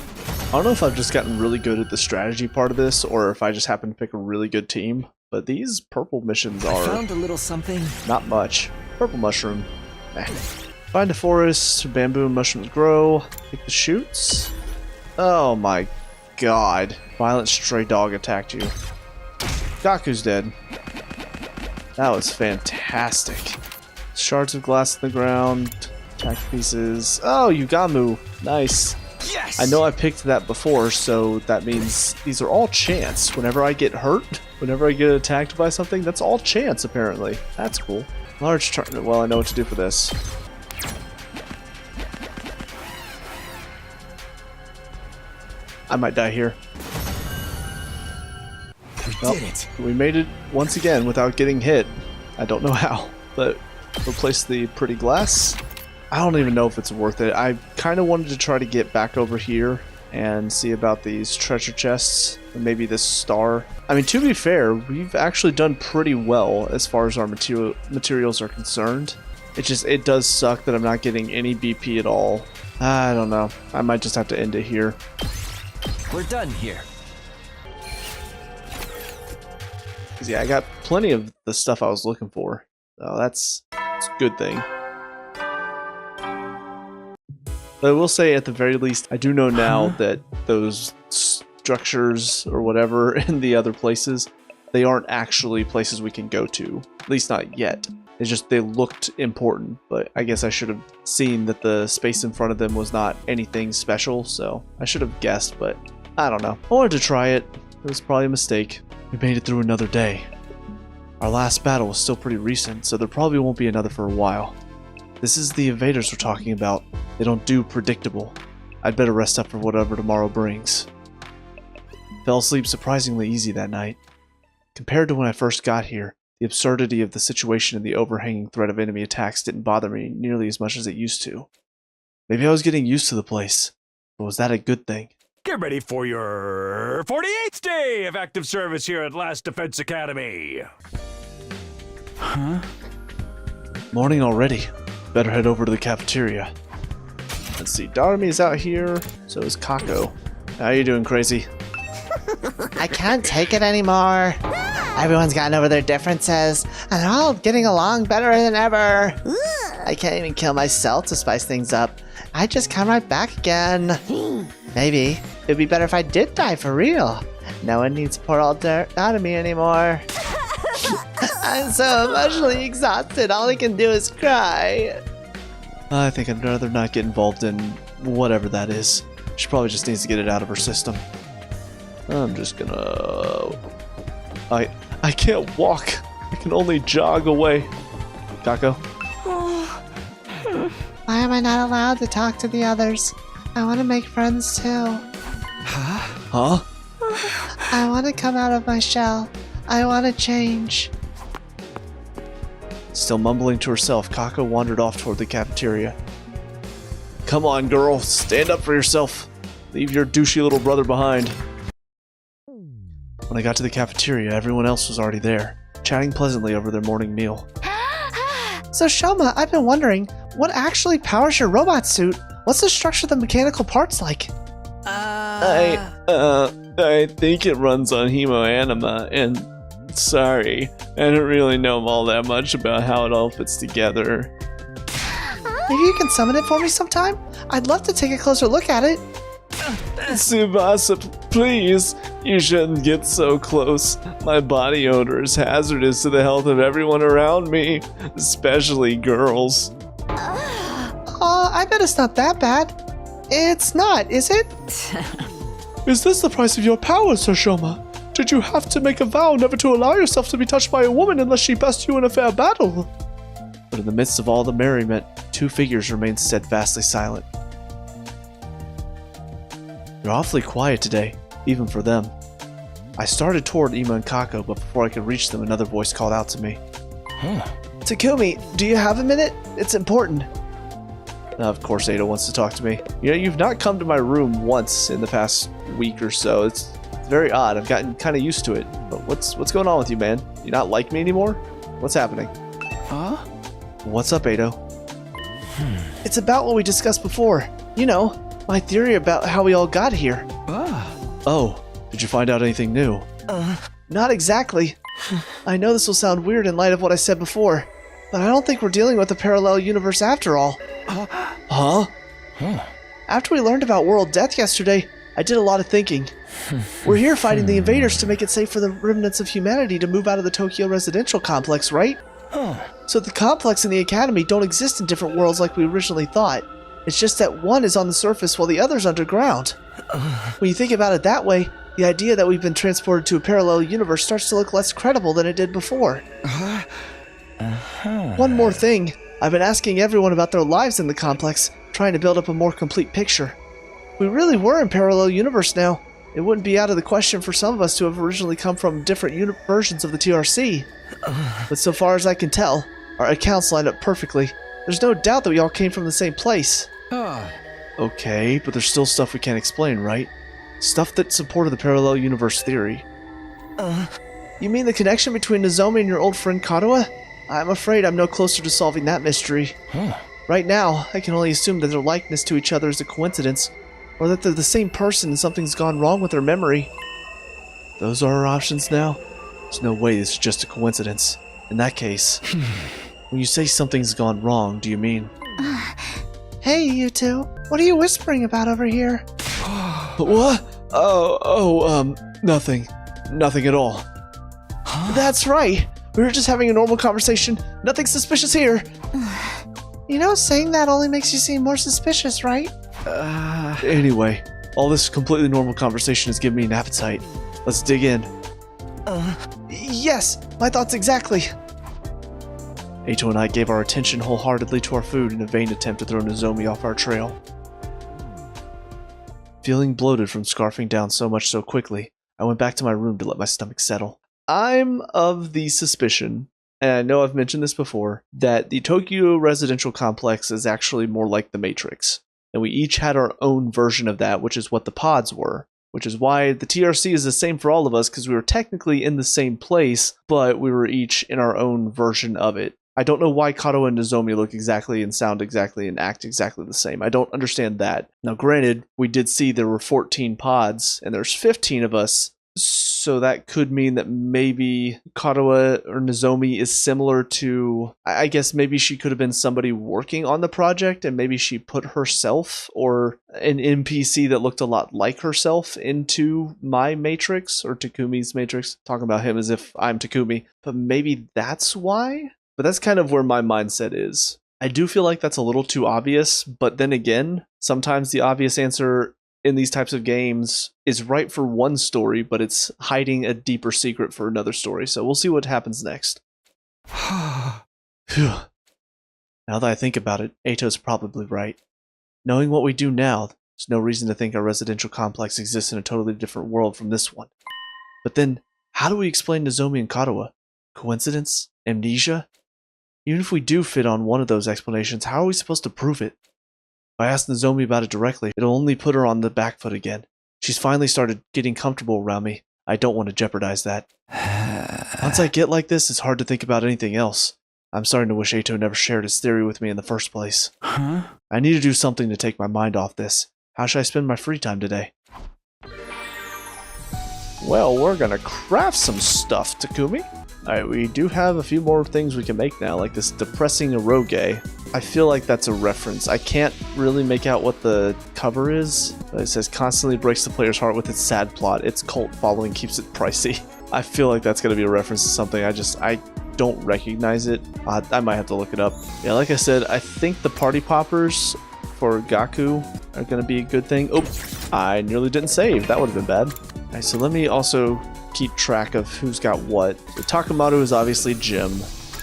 I don't know if I've just gotten really good at the strategy part of this, or if I just happen to pick a really good team, but these purple missions I are found a little something. not much. Purple mushroom. Eh. Find a forest, bamboo and mushrooms grow. Pick the shoots. Oh my god. Violent stray dog attacked you. Gaku's dead. That was fantastic. Shards of glass on the ground. Attack pieces. Oh, Yugamu. Nice. Yes! I know I picked that before, so that means these are all chance. Whenever I get hurt, whenever I get attacked by something, that's all chance, apparently. That's cool. Large turnip. Well, I know what to do for this. I might die here. We did it. We made it once again without getting hit. I don't know how, but replace the pretty glass. I don't even know if it's worth it. I kind of wanted to try to get back over here and see about these treasure chests and maybe this star. I mean, to be fair, we've actually done pretty well as far as our materials are concerned. It does suck that I'm not getting any BP at all. I don't know. I might just have to end it here. We're done here. 'Cause yeah, I got plenty of the stuff I was looking for. So that's a good thing. But I will say, at the very least, I do know now that those structures or whatever in the other places, they aren't actually places we can go to. At least not yet. It's just they looked important, but I guess I should have seen that the space in front of them was not anything special, so I should have guessed, but I don't know. I wanted to try it. It was probably a mistake. We made it through another day. Our last battle was still pretty recent, so there probably won't be another for a while. This is the invaders we're talking about. They don't do predictable. I'd better rest up for whatever tomorrow brings. Fell asleep surprisingly easy that night. Compared to when I first got here, the absurdity of the situation and the overhanging threat of enemy attacks didn't bother me nearly as much as it used to. Maybe I was getting used to the place, but was that a good thing? Get ready for your 48th day of active service here at Last Defense Academy. Huh? Morning already. Better head over to the cafeteria. Let's see, Darmi's out here, so is Kako. How you doing, crazy? I can't take it anymore. Everyone's gotten over their differences, and they're all getting along better than ever. I can't even kill myself to spice things up. I just come right back again. Maybe it'd be better if I did die for real. No one needs to pour all dirt out of me anymore. I'm so emotionally exhausted, all I can do is cry. I think I'd rather not get involved in whatever that is. She probably just needs to get it out of her system. I'm just gonna... I can't walk. I can only jog away. Kako? Why am I not allowed to talk to the others? I want to make friends too. Huh? I want to come out of my shell. I want to change. Still mumbling to herself, Kako wandered off toward the cafeteria. Come on, girl. Stand up for yourself. Leave your douchey little brother behind. When I got to the cafeteria, everyone else was already there, chatting pleasantly over their morning meal. So Shoma, I've been wondering, what actually powers your robot suit? What's the structure of the mechanical parts like? I think it runs on hemoanima, and Sorry, I don't really know all that much about how it all fits together. Maybe you can summon it for me sometime? I'd love to take a closer look at it. Tsubasa, please! You shouldn't get so close. My body odor is hazardous to the health of everyone around me, especially girls. I bet it's not that bad. It's not, is it? Is this the price of your power, Sir Shoma? Did you have to make a vow never to allow yourself to be touched by a woman unless she best you in a fair battle? But in the midst of all the merriment, two figures remained steadfastly silent. You're awfully quiet today, even for them. I started toward Ima and Kako, but before I could reach them, another voice called out to me. Takumi, do you have a minute? It's important. Of course, Ada wants to talk to me. You know, you've not come to my room once in the past week or so. It's very odd. I've gotten kind of used to it. But what's going on with you, man? You not like me anymore? What's happening? Huh? What's up, Ado? It's about what we discussed before. You know, my theory about how we all got here. Oh, did you find out anything new? Not exactly. I know this will sound weird in light of what I said before, but I don't think we're dealing with a parallel universe after all. Huh? After we learned about world death yesterday, I did a lot of thinking. We're here fighting the invaders to make it safe for the remnants of humanity to move out of the Tokyo residential complex, right? So the complex and the academy don't exist in different worlds like we originally thought. It's just that one is on the surface while the other's underground. When you think about it that way, the idea that we've been transported to a parallel universe starts to look less credible than it did before. One more thing. I've been asking everyone about their lives in the complex, trying to build up a more complete picture. If we really were in parallel universe now, it wouldn't be out of the question for some of us to have originally come from different versions of the TRC. But so far as I can tell, our accounts line up perfectly. There's no doubt that we all came from the same place. Okay, but there's still stuff we can't explain, right? Stuff that supported the parallel universe theory. You mean the connection between Nozomi and your old friend Katawa? I'm afraid I'm no closer to solving that mystery. Right now, I can only assume that their likeness to each other is a coincidence, or that they're the same person and something's gone wrong with their memory. Those are our options now? There's no way this is just a coincidence. In that case, when you say something's gone wrong, do you mean... Hey, you two. What are you whispering about over here? What? Nothing. Nothing at all. That's right. We were just having a normal conversation. Nothing suspicious here. You know, saying that only makes you seem more suspicious, right? Anyway, all this completely normal conversation has given me an appetite. Let's dig in. Yes, my thoughts exactly. Ato and I gave our attention wholeheartedly to our food in a vain attempt to throw Nozomi off our trail. Feeling bloated from scarfing down so much so quickly, I went back to my room to let my stomach settle. I'm of the suspicion, and I know I've mentioned this before, that the Tokyo residential complex is actually more like the Matrix. And we each had our own version of that, which is what the pods were. Which is why the TRC is the same for all of us, because we were technically in the same place, but we were each in our own version of it. I don't know why Kato and Nozomi look exactly and sound exactly and act exactly the same. I don't understand that. Now granted, we did see there were 14 pods, and there's 15 of us, so that could mean that maybe Katawa or Nozomi is similar to... I guess maybe she could have been somebody working on the project, and maybe she put herself or an NPC that looked a lot like herself into my Matrix, or Takumi's Matrix. Talking about him as if I'm Takumi. But maybe that's why? But that's kind of where my mindset is. I do feel like that's a little too obvious, but then again, sometimes the obvious answer in these types of games is right for one story, but it's hiding a deeper secret for another story, so we'll see what happens next. Phew. Now that I think about it, Ato's probably right. Knowing what we do now, there's no reason to think our residential complex exists in a totally different world from this one. But then, how do we explain Nozomi and Katawa? Coincidence? Amnesia? Even if we do fit on one of those explanations, how are we supposed to prove it? If I ask Nozomi about it directly, it'll only put her on the back foot again. She's finally started getting comfortable around me. I don't want to jeopardize that. Once I get like this, it's hard to think about anything else. I'm starting to wish Ato never shared his theory with me in the first place. I need to do something to take my mind off this. How should I spend my free time today? Well, we're gonna craft some stuff, Takumi. Alright, we do have a few more things we can make now, like this depressing eroge. I feel like that's a reference. I can't really make out what the cover is, but it says constantly breaks the player's heart with its sad plot. Its cult following keeps it pricey. I feel like that's gonna be a reference to something. I don't recognize it. I might have to look it up. Yeah, like I said, I think the party poppers for Gaku are gonna be a good thing. Oh, I nearly didn't save. That would have been bad. Alright, so let me also keep track of who's got what. So Takamaru is obviously gym.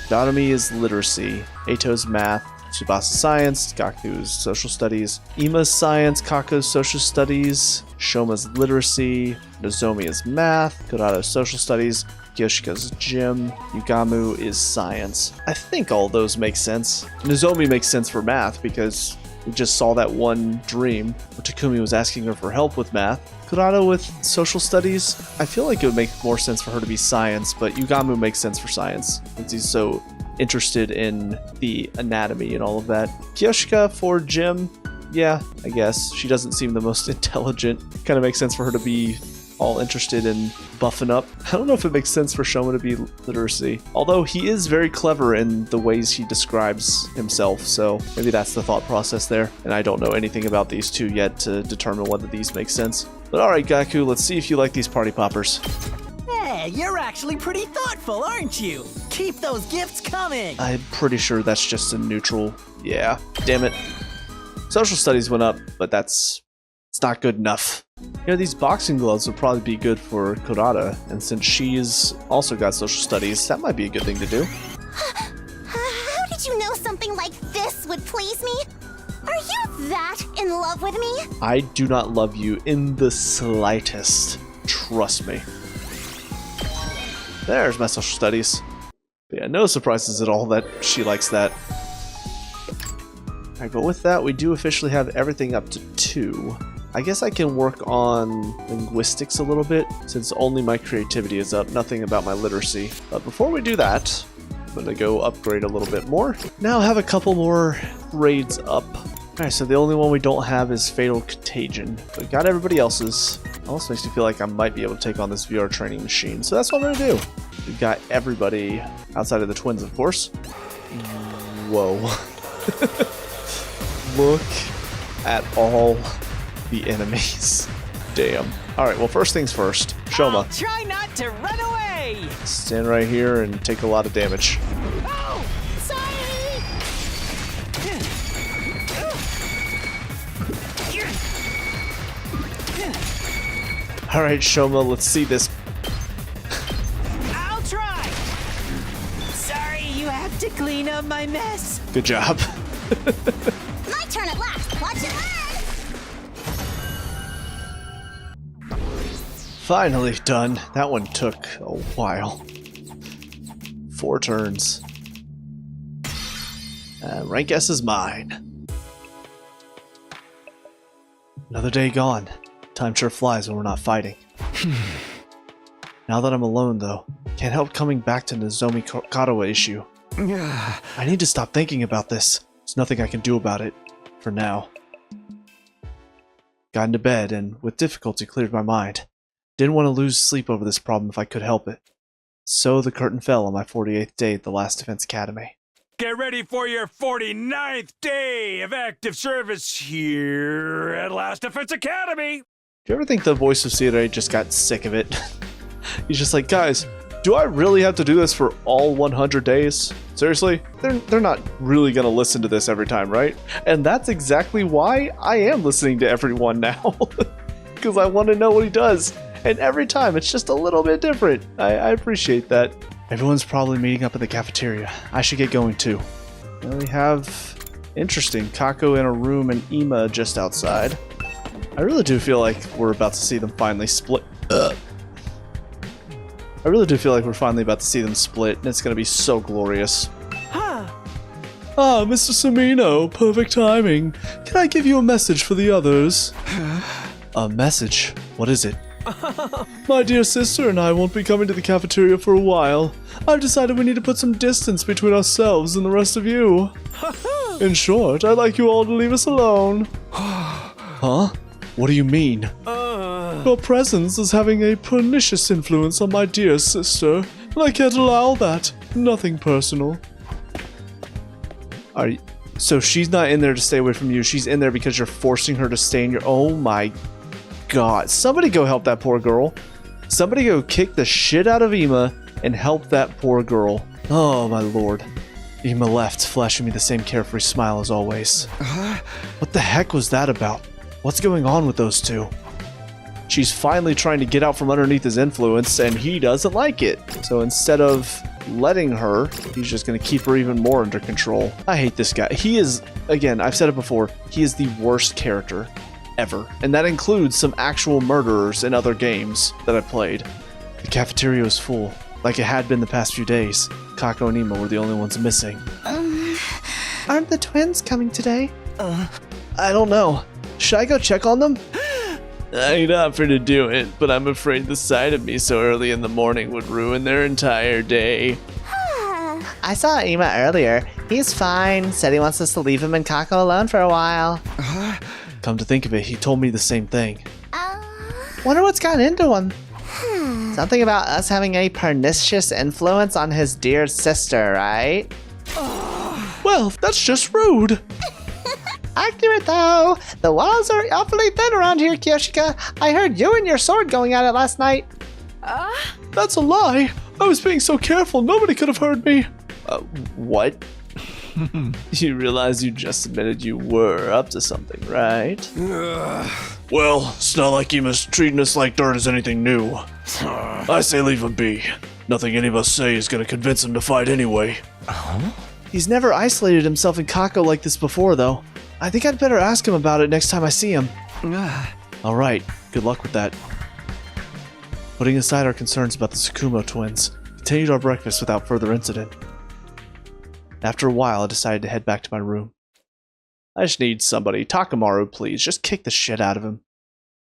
Dotomi is literacy. Eito's math. Tsubasa's science. Gaku's social studies. Ima's science. Kako's social studies. Shoma's literacy. Nozomi is math. Kurata's social studies. Yoshika's gym. Yugamu is science. I think all those make sense. Nozomi makes sense for math because we just saw that one dream where Takumi was asking her for help with math. Kurata with social studies, I feel like it would make more sense for her to be science, but Yugamu makes sense for science since he's so interested in the anatomy and all of that. Kyoshika for gym, yeah, I guess. She doesn't seem the most intelligent. Kind of makes sense for her to be all interested in buffing up. I don't know if it makes sense for Shoma to be literacy, although he is very clever in the ways he describes himself, so maybe that's the thought process there, and I don't know anything about these two yet to determine whether these make sense. But alright Gaku, let's see if you like these party poppers. Hey, you're actually pretty thoughtful, aren't you? Keep those gifts coming. I'm pretty sure that's just a neutral. Yeah, damn it. Social studies went up, but it's not good enough. You know, these boxing gloves would probably be good for Kurata, and since she's also got social studies, that might be a good thing to do. How did you know something like this would please me? Are you that in love with me? I do not love you in the slightest. Trust me. There's my social studies. But yeah, no surprises at all that she likes that. Alright, but with that, we do officially have everything up to 2. I guess I can work on linguistics a little bit, since only my creativity is up, nothing about my literacy. But before we do that, I'm gonna go upgrade a little bit more. Now I have a couple more grades up. Alright, so the only one we don't have is Fatal Contagion. But we got everybody else's. Also makes me feel like I might be able to take on this VR training machine, so that's what I'm gonna do. We've got everybody outside of the twins, of course. Whoa. Look at all the enemies. Damn. Alright, well first things first. Shoma. I'll try not to run away. Stand right here and take a lot of damage. Oh, sorry. Alright, Shoma, let's see this. I'll try. Sorry, you have to clean up my mess. Good job. My turn at last. Watch it learn. Finally done. That one took a while. 4 turns. Rank S is mine. Another day gone. Time sure flies when we're not fighting. Now that I'm alone, though, can't help coming back to the Nozomi Katawa issue. I need to stop thinking about this. There's nothing I can do about it. For now. Got into bed and, with difficulty, cleared my mind. Didn't want to lose sleep over this problem if I could help it. So the curtain fell on my 48th day at the Last Defense Academy. Get ready for your 49th day of active service here at Last Defense Academy! Do you ever think the voice of Seirei just got sick of it? He's just like, guys, do I really have to do this for all 100 days? Seriously? They're not really gonna listen to this every time, right? And that's exactly why I am listening to everyone now. Because I want to know what he does. And every time, it's just a little bit different. I appreciate that. Everyone's probably meeting up in the cafeteria. I should get going too. Well, we have... Interesting. Kako in a room and Ima just outside. I really do feel like we're about to see them finally split. I really do feel like we're finally about to see them split, and it's going to be so glorious. Ah, Mr. Samino, perfect timing. Can I give you a message for the others? A message? What is it? My dear sister and I won't be coming to the cafeteria for a while. I've decided we need to put some distance between ourselves and the rest of you. In short, I'd like you all to leave us alone. Huh? What do you mean? Your presence is having a pernicious influence on my dear sister, and I can't allow that. Nothing personal. Are you, so she's not in there to stay away from you. She's in there because you're forcing her to stay in your... Oh my god. Somebody go help that poor girl. Somebody go kick the shit out of Ima and help that poor girl. Oh my lord. Ima left, flashing me the same carefree smile as always. What the heck was that about? What's going on with those two? She's finally trying to get out from underneath his influence, and he doesn't like it. So instead of letting her, he's just going to keep her even more under control. I hate this guy. He is, again, I've said it before, he is the worst character ever. And that includes some actual murderers in other games that I played. The cafeteria is full, like it had been the past few days. Kako and Ima were the only ones missing. Aren't the twins coming today? I don't know. Should I go check on them? I'd offer to do it, but I'm afraid the sight of me so early in the morning would ruin their entire day. I saw Ima earlier. He's fine. Said he wants us to leave him and Kako alone for a while. Come to think of it, he told me the same thing. Wonder what's gotten into him. Something about us having a pernicious influence on his dear sister, right? Well, that's just rude. Accurate though. The walls are awfully thin around here, Kyoshika. I heard you and your sword going at it last night. That's a lie. I was being so careful, nobody could have heard me. What? You realize you just admitted you were up to something, right? Well, it's not like Ima's treating us like dirt is anything new. I say leave him be. Nothing any of us say is gonna convince him to fight anyway. He's never isolated himself in Kako like this before, though. I think I'd better ask him about it next time I see him. Alright, good luck with that. Putting aside our concerns about the Tsukumo twins, continued our breakfast without further incident. After a while, I decided to head back to my room. I just need somebody. Takamaru, please. Just kick the shit out of him.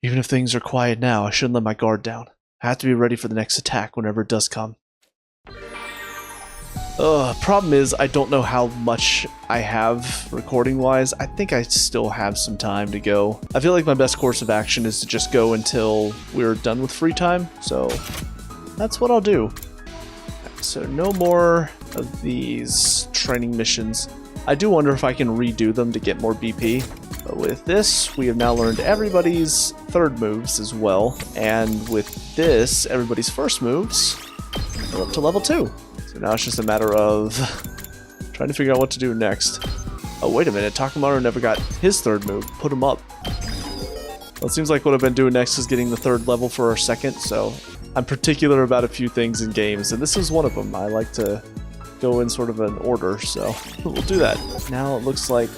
Even if things are quiet now, I shouldn't let my guard down. I have to be ready for the next attack whenever it does come. Problem is, I don't know how much I have recording-wise. I think I still have some time to go. I feel like my best course of action is to just go until we're done with free time, so that's what I'll do. So no more of these training missions. I do wonder if I can redo them to get more BP, but with this, we have now learned everybody's third moves as well, and with this, everybody's first moves are up to level 2. So now it's just a matter of trying to figure out what to do next. Oh, wait a minute, Takamaru never got his third move. Put him up. Well, it seems like what I've been doing next is getting the third level for our second, so I'm particular about a few things in games, and this is one of them. I like to go in sort of an order, so we'll do that. Now it looks like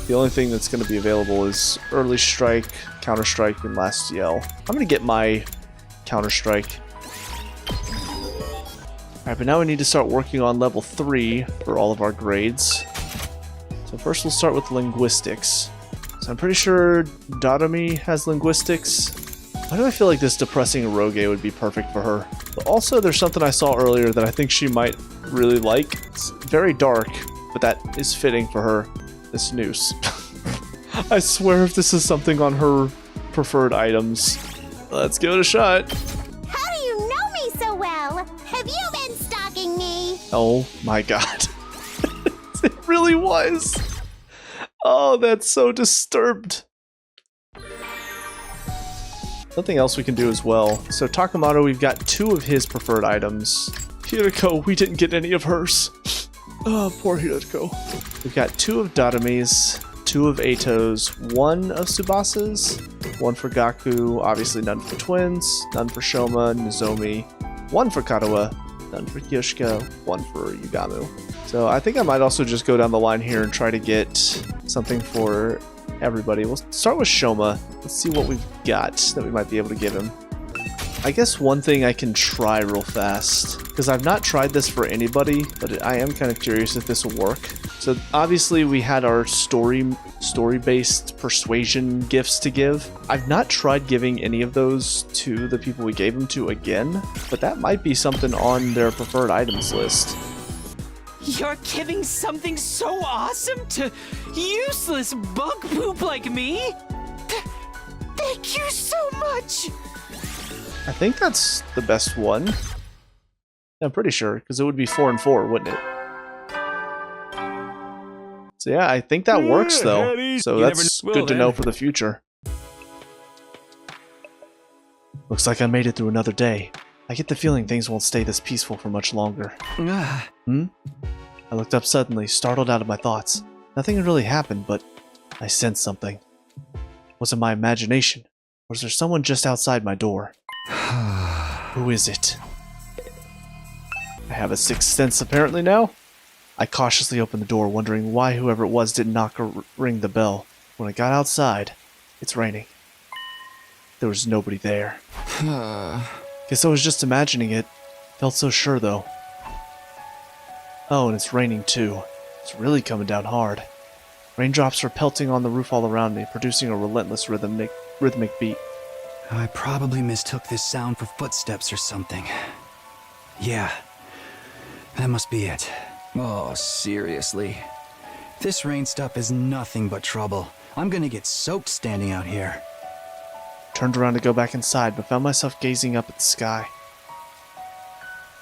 the only thing that's going to be available is Early Strike, Counter Strike, and Last Yell. I'm going to get my Counter Strike. Alright, but now we need to start working on level 3 for all of our grades. So first we'll start with linguistics. So I'm pretty sure Darumi has linguistics. Why do I feel like this depressing Roge would be perfect for her? But also there's something I saw earlier that I think she might really like. It's very dark, but that is fitting for her. This noose. I swear if this is something on her preferred items. Let's give it a shot. How do you know me so well? Have you been stalking me? Oh my god. It really was. Oh, that's so disturbed. Something else we can do as well. So Takamaru, we've got 2 of his preferred items. Hiriko, we didn't get any of hers. Oh, poor Hiriko. We've got 2 of Darumi's, 2 of Ato's, 1 of Tsubasa's, 1 for Gaku, obviously none for the twins, none for Shoma, Nozomi, 1 for Karawa, none for Kyoshika, 1 for Yugamu. So I think I might also just go down the line here and try to get something for everybody. We'll start with Shoma. Let's see what we've got that we might be able to give him. I guess one thing I can try real fast, because I've not tried this for anybody, but I am kind of curious if this will work. So obviously we had our story-based persuasion gifts to give. I've not tried giving any of those to the people we gave them to again, but that might be something on their preferred items list. You're giving something so awesome to useless bug poop like me? Thank you so much! I think that's the best one. I'm pretty sure, because it would be 4 and 4, wouldn't it? So yeah, I think that works though. So that's good to know for the future. Looks like I made it through another day. I get the feeling things won't stay this peaceful for much longer. I looked up suddenly, startled out of my thoughts. Nothing had really happened, but I sensed something. Was it my imagination? Or is there someone just outside my door? Who is it? I have a sixth sense apparently now. I cautiously opened the door, wondering why whoever it was didn't knock or ring the bell. When I got outside, it's raining. There was nobody there. Guess I was just imagining it. Felt so sure though. Oh, and it's raining too. It's really coming down hard. Raindrops are pelting on the roof all around me, producing a relentless rhythmic beat. I probably mistook this sound for footsteps or something. Yeah, that must be it. Oh, seriously. This rain stuff is nothing but trouble. I'm gonna get soaked standing out here. Turned around to go back inside, but found myself gazing up at the sky.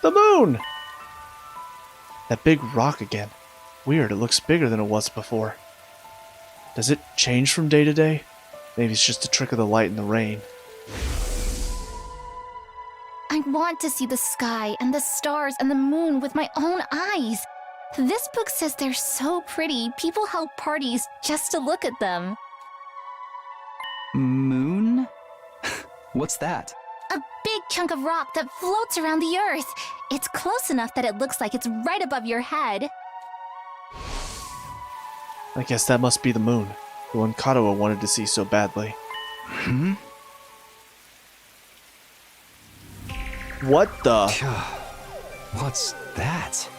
The moon! That big rock again. Weird, it looks bigger than it was before. Does it change from day to day? Maybe it's just a trick of the light and the rain. I want to see the sky and the stars and the moon with my own eyes. This book says they're so pretty, people held parties just to look at them. Moon? What's that? A big chunk of rock that floats around the earth. It's close enough that it looks like it's right above your head. I guess that must be the moon, the one Katoa wanted to see so badly. What the? What's that?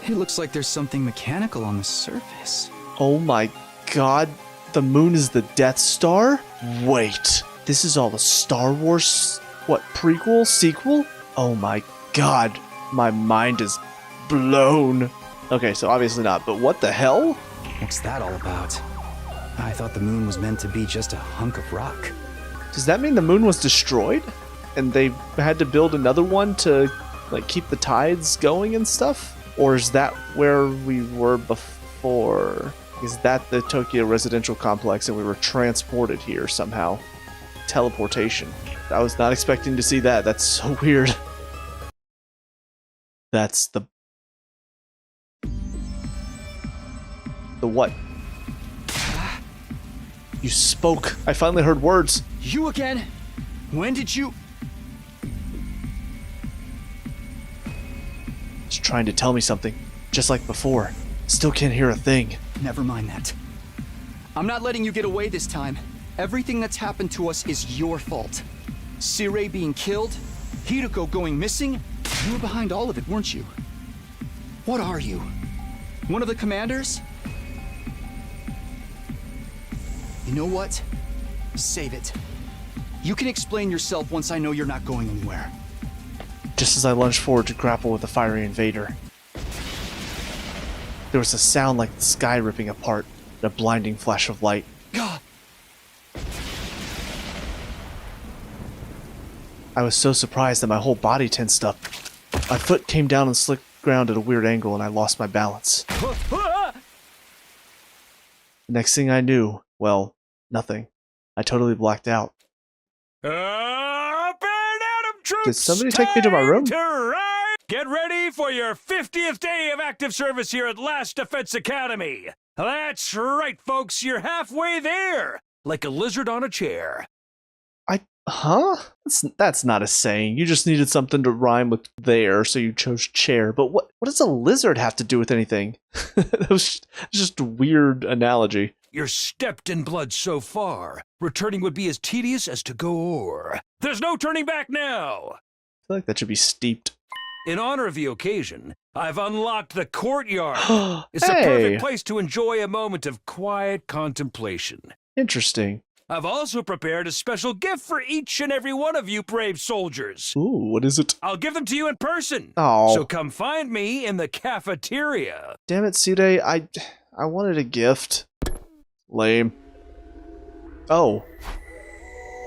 It looks like there's something mechanical on the surface. Oh my god, the moon is the Death Star? Wait, this is all a Star Wars, what, prequel, sequel? Oh my god, my mind is blown. Okay, so obviously not, but what the hell? What's that all about? I thought the moon was meant to be just a hunk of rock. Does that mean the moon was destroyed? And they had to build another one to, like, keep the tides going and stuff? Or is that where we were before? Is that the Tokyo residential complex and we were transported here somehow? Teleportation. I was not expecting to see that. That's so weird. That's the what? You spoke. I finally heard words. You again? When did you... She's trying to tell me something, just like before. Still can't hear a thing. Never mind that. I'm not letting you get away this time. Everything that's happened to us is your fault. Sirei being killed, Hideko going missing, you were behind all of it, weren't you? What are you? One of the commanders? You know what? Save it. You can explain yourself once I know you're not going anywhere. Just as I lunged forward to grapple with the fiery invader, there was a sound like the sky ripping apart and a blinding flash of light. I was so surprised that my whole body tensed up. My foot came down and slipped ground at a weird angle and I lost my balance. The next thing I knew, well, nothing. I totally blacked out. Did somebody take me to my room? Get ready for your 50th day of active service here at Last Defense Academy. That's right, folks. You're halfway there, like a lizard on a chair. Huh? That's not a saying. You just needed something to rhyme with there, so you chose chair. But what does a lizard have to do with anything? That was just a weird analogy. You're stepped in blood so far. Returning would be as tedious as to go o'er. There's no turning back now. I feel like that should be steeped. In honor of the occasion, I've unlocked the courtyard. It's Hey. a perfect place to enjoy a moment of quiet contemplation. Interesting. I've also prepared a special gift for each and every one of you brave soldiers. Ooh, what is it? I'll give them to you in person. Oh. So come find me in the cafeteria. Damn it, Sirei, I wanted a gift. Lame. Oh.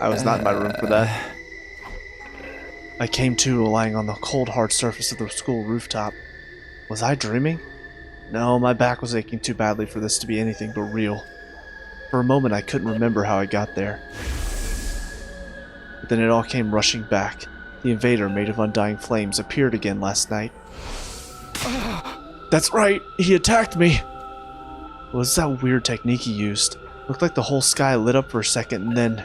I was not in my room for that. I came to lying on the cold, hard surface of the school rooftop. Was I dreaming? No, my back was aching too badly for this to be anything but real. For a moment, I couldn't remember how I got there. But then it all came rushing back. The invader, made of Undying Flames, appeared again last night. That's right, he attacked me! What was that weird technique he used? Looked like the whole sky lit up for a second and then...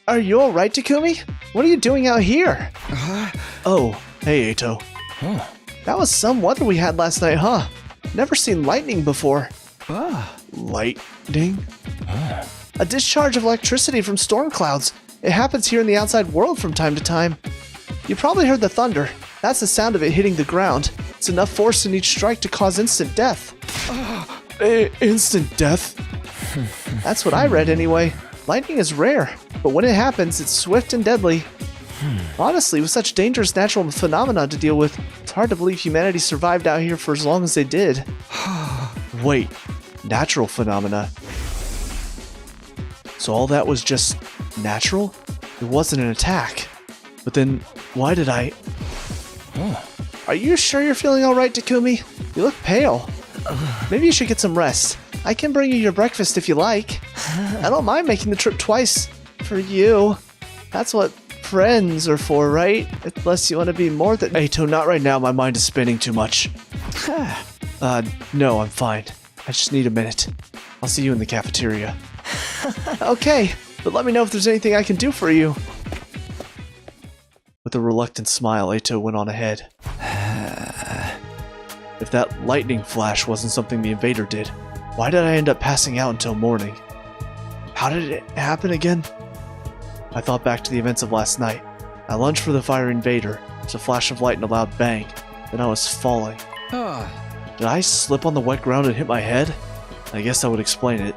Are you alright, Takumi? What are you doing out here? Oh, hey Eito. That was some weather we had last night, huh? Never seen lightning before. Lightning? A discharge of electricity from storm clouds. It happens here in the outside world from time to time. You probably heard the thunder. That's the sound of it hitting the ground. It's enough force in each strike to cause instant death. Instant death? That's what I read anyway. Lightning is rare, but when it happens, it's swift and deadly. Honestly, with such dangerous natural phenomena to deal with, it's hard to believe humanity survived out here for as long as they did. Wait, natural phenomena? So all that was just natural? It wasn't an attack. But then, why did I... Are you sure you're feeling alright, Takumi? You look pale. Maybe you should get some rest. I can bring you your breakfast if you like. I don't mind making the trip twice. For you. That's what friends are for, right? Unless you want to be more than... Eito, not right now. My mind is spinning too much. No, I'm fine. I just need a minute. I'll see you in the cafeteria. Okay, but let me know if there's anything I can do for you. With a reluctant smile, Eito went on ahead. If that lightning flash wasn't something the invader did, why did I end up passing out until morning? How did it happen again? I thought back to the events of last night. I lunged for the fire invader. There's a flash of light and a loud bang. Then I was falling. Did I slip on the wet ground and hit my head? I guess that would explain it.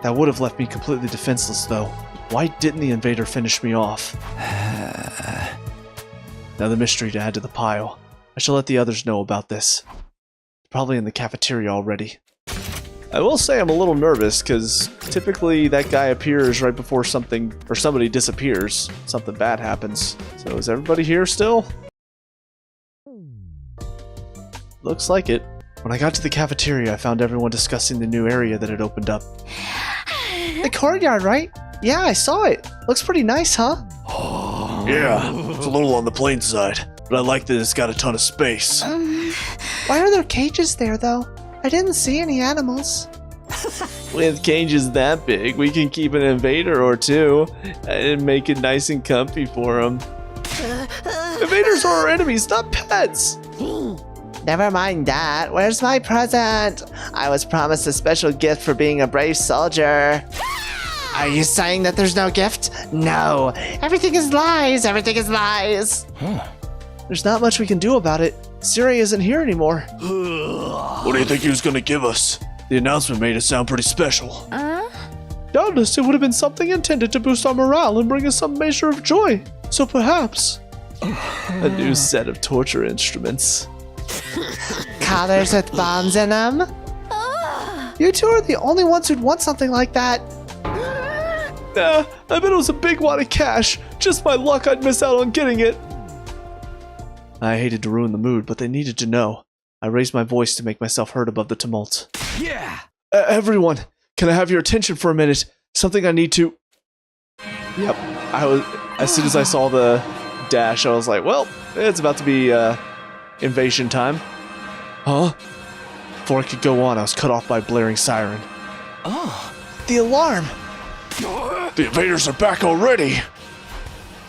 That would have left me completely defenseless, though. Why didn't the invader finish me off? Another mystery to add to the pile. I shall let the others know about this. Probably in the cafeteria already. I will say I'm a little nervous, because typically that guy appears right before something, or somebody disappears. Something bad happens. So is everybody here still? Looks like it. When I got to the cafeteria, I found everyone discussing the new area that had opened up. The courtyard, right? Yeah, I saw it. Looks pretty nice, huh? Yeah, it's a little on the plain side, but I like that it's got a ton of space. Why are there cages there, though? I didn't see any animals. With cages that big, we can keep an invader or two and make it nice and comfy for them. Invaders are our enemies, not pets! Never mind that. Where's my present? I was promised a special gift for being a brave soldier. Are you saying that there's no gift? No. Everything is lies. Everything is lies. There's not much we can do about it. Siri isn't here anymore. What do you think he was gonna give us? The announcement made it sound pretty special. Doubtless it would have been something intended to boost our morale and bring us some measure of joy. So perhaps... A new set of torture instruments. Collars with bombs in them? You two are the only ones who'd want something like that. I bet it was a big wad of cash. Just my luck I'd miss out on getting it. I hated to ruin the mood, but they needed to know. I raised my voice to make myself heard above the tumult. Yeah! Everyone, can I have your attention for a minute? Something I need to... Yep, as soon as I saw the dash, I was like, well, it's about to be invasion time. Huh? Before I could go on, I was cut off by a blaring siren. The alarm! The invaders are back already!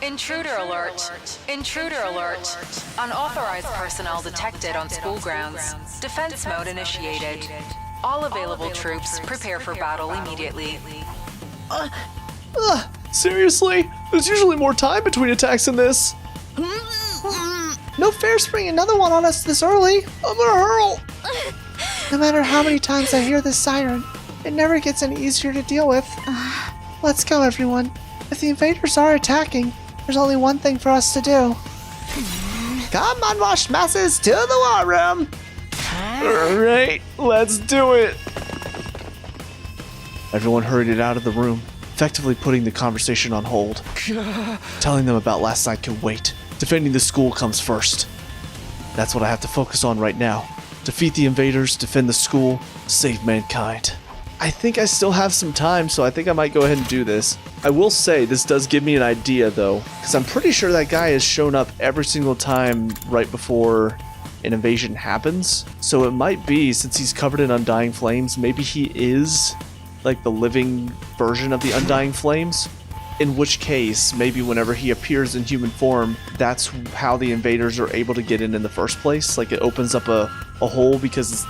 Intruder alert. Intruder alert. Unauthorized personnel detected on school grounds. Defense mode initiated. All available troops prepare for battle immediately. Seriously? There's usually more time between attacks than this. No fair spring another one on us this early. I'm gonna hurl! No matter how many times I hear this siren, it never gets any easier to deal with. Let's go, everyone. If the invaders are attacking, there's only one thing for us to do. Come unwashed masses to the war room. Alright, let's do it! Everyone hurried out of the room. effectively putting the conversation on hold. Telling them about last night can wait. Defending the school comes first. That's what I have to focus on right now. Defeat the invaders, defend the school, save mankind. I think I still have some time, so I think I might go ahead and do this. I will say, this does give me an idea though, because I'm pretty sure that guy has shown up every single time right before an invasion happens. So it might be, since he's covered in Undying Flames, maybe he is like the living version of the Undying Flames. In which case, maybe whenever he appears in human form, that's how the invaders are able to get in the first place. Like, it opens up a hole because it's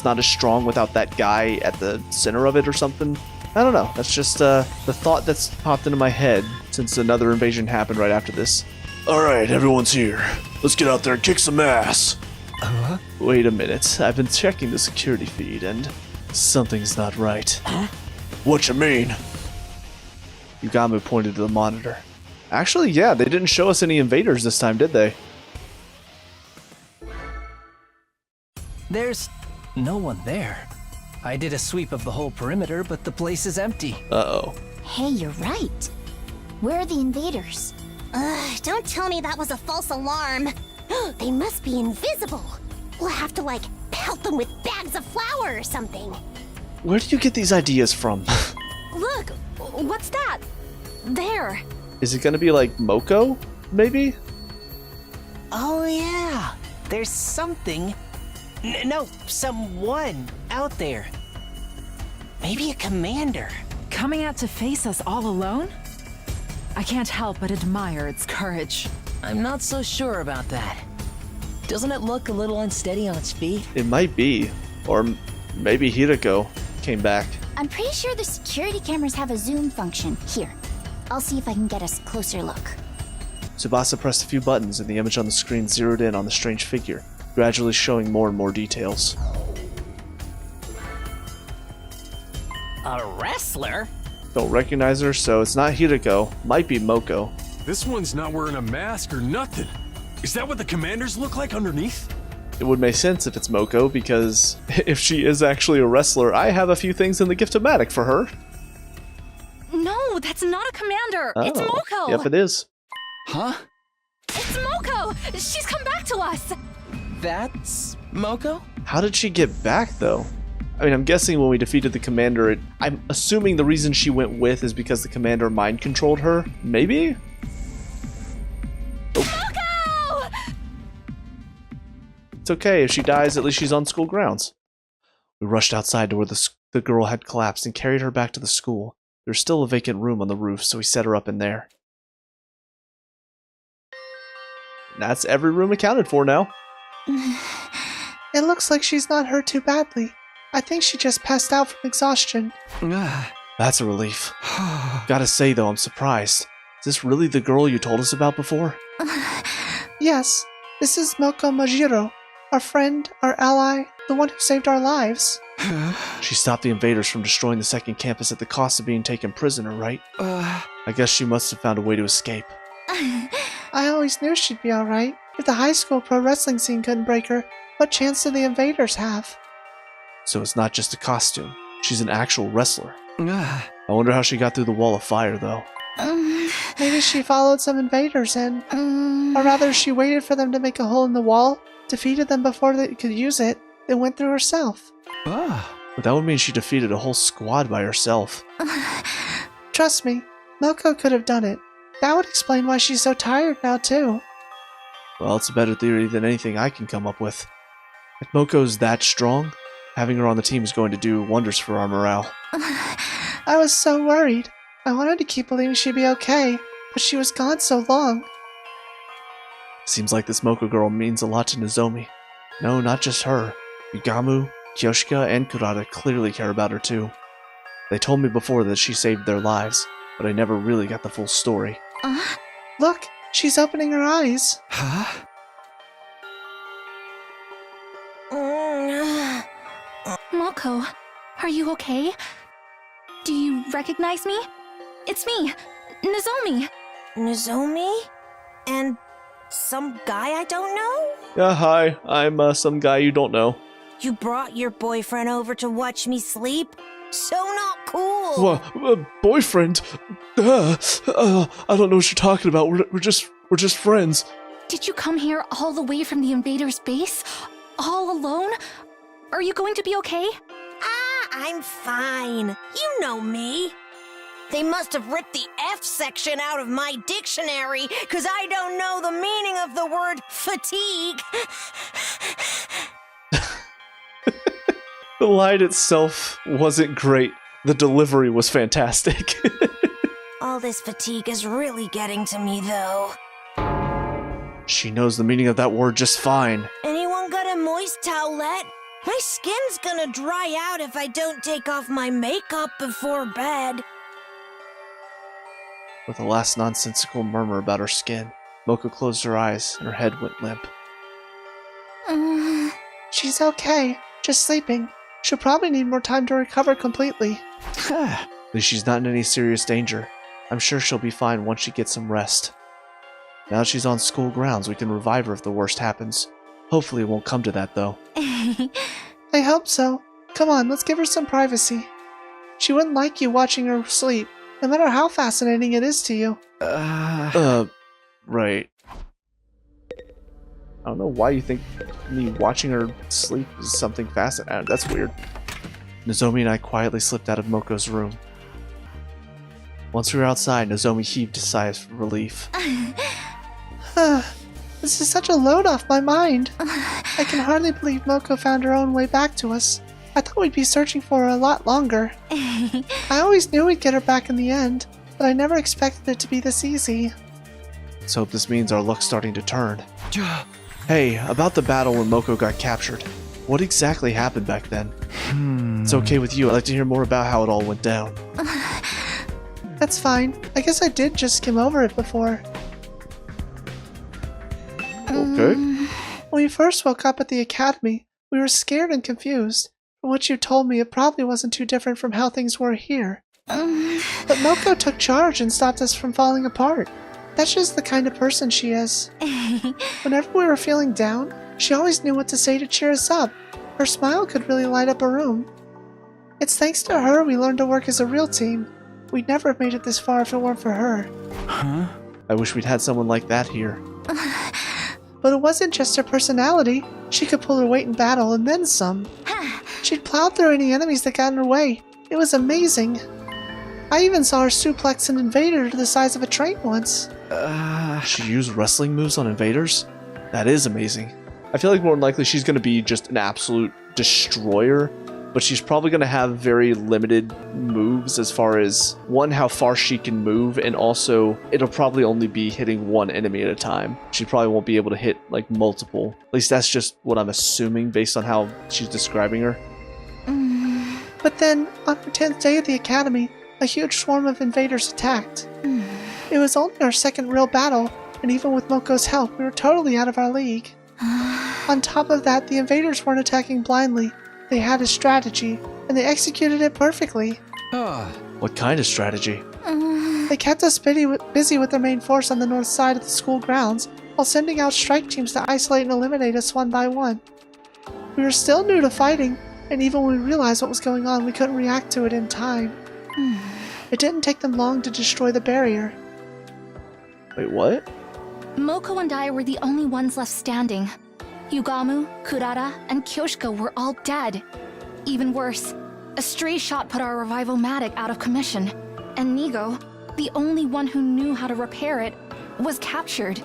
not as strong without that guy at the center of it or something. I don't know. That's just the thought that's popped into my head since another invasion happened right after this. Alright, everyone's here. Let's get out there and kick some ass. Wait a minute. I've been checking the security feed and something's not right. What you mean? Yugamu pointed to the monitor. Actually, yeah, they didn't show us any invaders this time, did they? There's no one there. I did a sweep of the whole perimeter, but the place is empty. Uh-oh. Hey, you're right. Where are the invaders? Don't tell me that was a false alarm. They must be invisible. We'll have to, like, pelt them with bags of flour or something. Where do you get these ideas from? Look, what's that? There. Is it gonna be like Moko, maybe? Oh yeah, there's something. No, someone out there. Maybe a commander. Coming out to face us all alone? I can't help but admire its courage. I'm not so sure about that. Doesn't it look a little unsteady on its feet? It might be. Or maybe Hirako came back. I'm pretty sure the security cameras have a zoom function. Here, I'll see if I can get a closer look. Tsubasa pressed a few buttons and the image on the screen zeroed in on the strange figure, gradually showing more and more details. A wrestler? Don't recognize her, so it's not Hirako. Might be Moko. This one's not wearing a mask or nothing. Is that what the commanders look like underneath? It would make sense if it's Moko, because if she is actually a wrestler, I have a few things in the gift-o-matic for her. No, that's not a commander. Oh, It's Moko. Yep, it is. Huh? It's Moko. She's come back to us. That's Moko? How did she get back, though? I mean, I'm guessing when we defeated the commander, I'm assuming the reason she went with is because the commander mind-controlled her? Maybe? Moko! It's okay. If she dies, at least she's on school grounds. We rushed outside to where the girl had collapsed and carried her back to the school. There's still a vacant room on the roof, so we set her up in there. That's every room accounted for now. It looks like she's not hurt too badly. I think she just passed out from exhaustion. That's a relief. Gotta say, though, I'm surprised. Is this really the girl you told us about before? Yes, this is Moko Majiro, our friend, our ally, the one who saved our lives. She stopped the invaders from destroying the second campus at the cost of being taken prisoner, right? I guess she must have found a way to escape. I always knew she'd be alright. If the high school pro wrestling scene couldn't break her, what chance do the invaders have? So it's not just a costume. She's an actual wrestler. I wonder how she got through the wall of fire, though. Maybe she followed some invaders in. Or rather, she waited for them to make a hole in the wall, defeated them before they could use it, then went through herself. But that would mean she defeated a whole squad by herself. Trust me, Moko could have done it. That would explain why she's so tired now, too. Well, it's a better theory than anything I can come up with. If Moko's that strong, having her on the team is going to do wonders for our morale. I was so worried. I wanted to keep believing she'd be okay, but she was gone so long. Seems like this Moko girl means a lot to Nozomi. No, not just her. Yugamu, Kyoshika, and Kurata clearly care about her too. They told me before that she saved their lives, but I never really got the full story. Look, she's opening her eyes. Huh? Moko, are you okay? Do you recognize me? It's me, Nozomi. Nozomi? And some guy I don't know? Yeah, hi. I'm some guy you don't know. You brought your boyfriend over to watch me sleep? So not cool. Boyfriend? I don't know what you're talking about. We're just friends. Did you come here all the way from the invaders' base? All alone? Are you going to be okay? I'm fine. You know me. They must have ripped the F section out of my dictionary, because I don't know the meaning of the word fatigue. The line itself wasn't great. The delivery was fantastic. All this fatigue is really getting to me, though. She knows the meaning of that word just fine. Anyone got a moist towelette? My skin's gonna dry out if I don't take off my makeup before bed. With a last nonsensical murmur about her skin, Moko closed her eyes and her head went limp. She's okay, just sleeping. She'll probably need more time to recover completely. At least she's not in any serious danger. I'm sure she'll be fine once she gets some rest. Now that she's on school grounds, we can revive her if the worst happens. Hopefully it won't come to that, though. I hope so. Come on, let's give her some privacy. She wouldn't like you watching her sleep, no matter how fascinating it is to you. Right. I don't know why you think me watching her sleep is something fascinating. That's weird. Nozomi and I quietly slipped out of Moko's room. Once we were outside, Nozomi heaved a sigh of relief. This is such a load off my mind. I can hardly believe Moko found her own way back to us. I thought we'd be searching for her a lot longer. I always knew we'd get her back in the end, but I never expected it to be this easy. Let's hope this means our luck's starting to turn. Hey, about the battle when Moko got captured. What exactly happened back then? It's okay with you. I'd like to hear more about how it all went down. That's fine. I guess I did just skim over it before. Okay. When we first woke up at the academy, we were scared and confused. From what you told me, it probably wasn't too different from how things were here. But Moko took charge and stopped us from falling apart. That's just the kind of person she is. Whenever we were feeling down, she always knew what to say to cheer us up. Her smile could really light up a room. It's thanks to her we learned to work as a real team. We'd never have made it this far if it weren't for her. I wish we'd had someone like that here. But it wasn't just her personality. She could pull her weight in battle and then some. She'd plowed through any enemies that got in her way. It was amazing. I even saw her suplex an invader to the size of a train once. She used wrestling moves on invaders? That is amazing. I feel like more than likely she's going to be just an absolute destroyer, but she's probably going to have very limited moves as far as, one, how far she can move, and also it'll probably only be hitting one enemy at a time. She probably won't be able to hit like multiple. At least that's just what I'm assuming based on how she's describing her. But then, on her 10th day at the academy, a huge swarm of invaders attacked. It was only our second real battle, and even with Moko's help, we were totally out of our league. On top of that, the invaders weren't attacking blindly. They had a strategy, and they executed it perfectly. What kind of strategy? They kept us busy with their main force on the north side of the school grounds, while sending out strike teams to isolate and eliminate us one by one. We were still new to fighting, and even when we realized what was going on, we couldn't react to it in time. It didn't take them long to destroy the barrier. Wait, what? Moko and I were the only ones left standing. Yugamu, Kurara, and Kyoshika were all dead. Even worse, a stray shot put our revival-matic out of commission, and Nigo, the only one who knew how to repair it, was captured.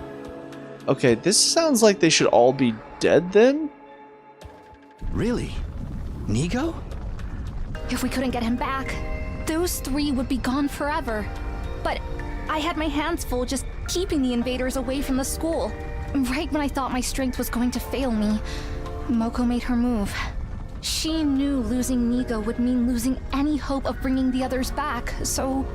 Okay, this sounds like they should all be dead then? Really? Nigo? If we couldn't get him back, those three would be gone forever. But I had my hands full just keeping the invaders away from the school. Right when I thought my strength was going to fail me, Moko made her move. She knew losing Nigo would mean losing any hope of bringing the others back, so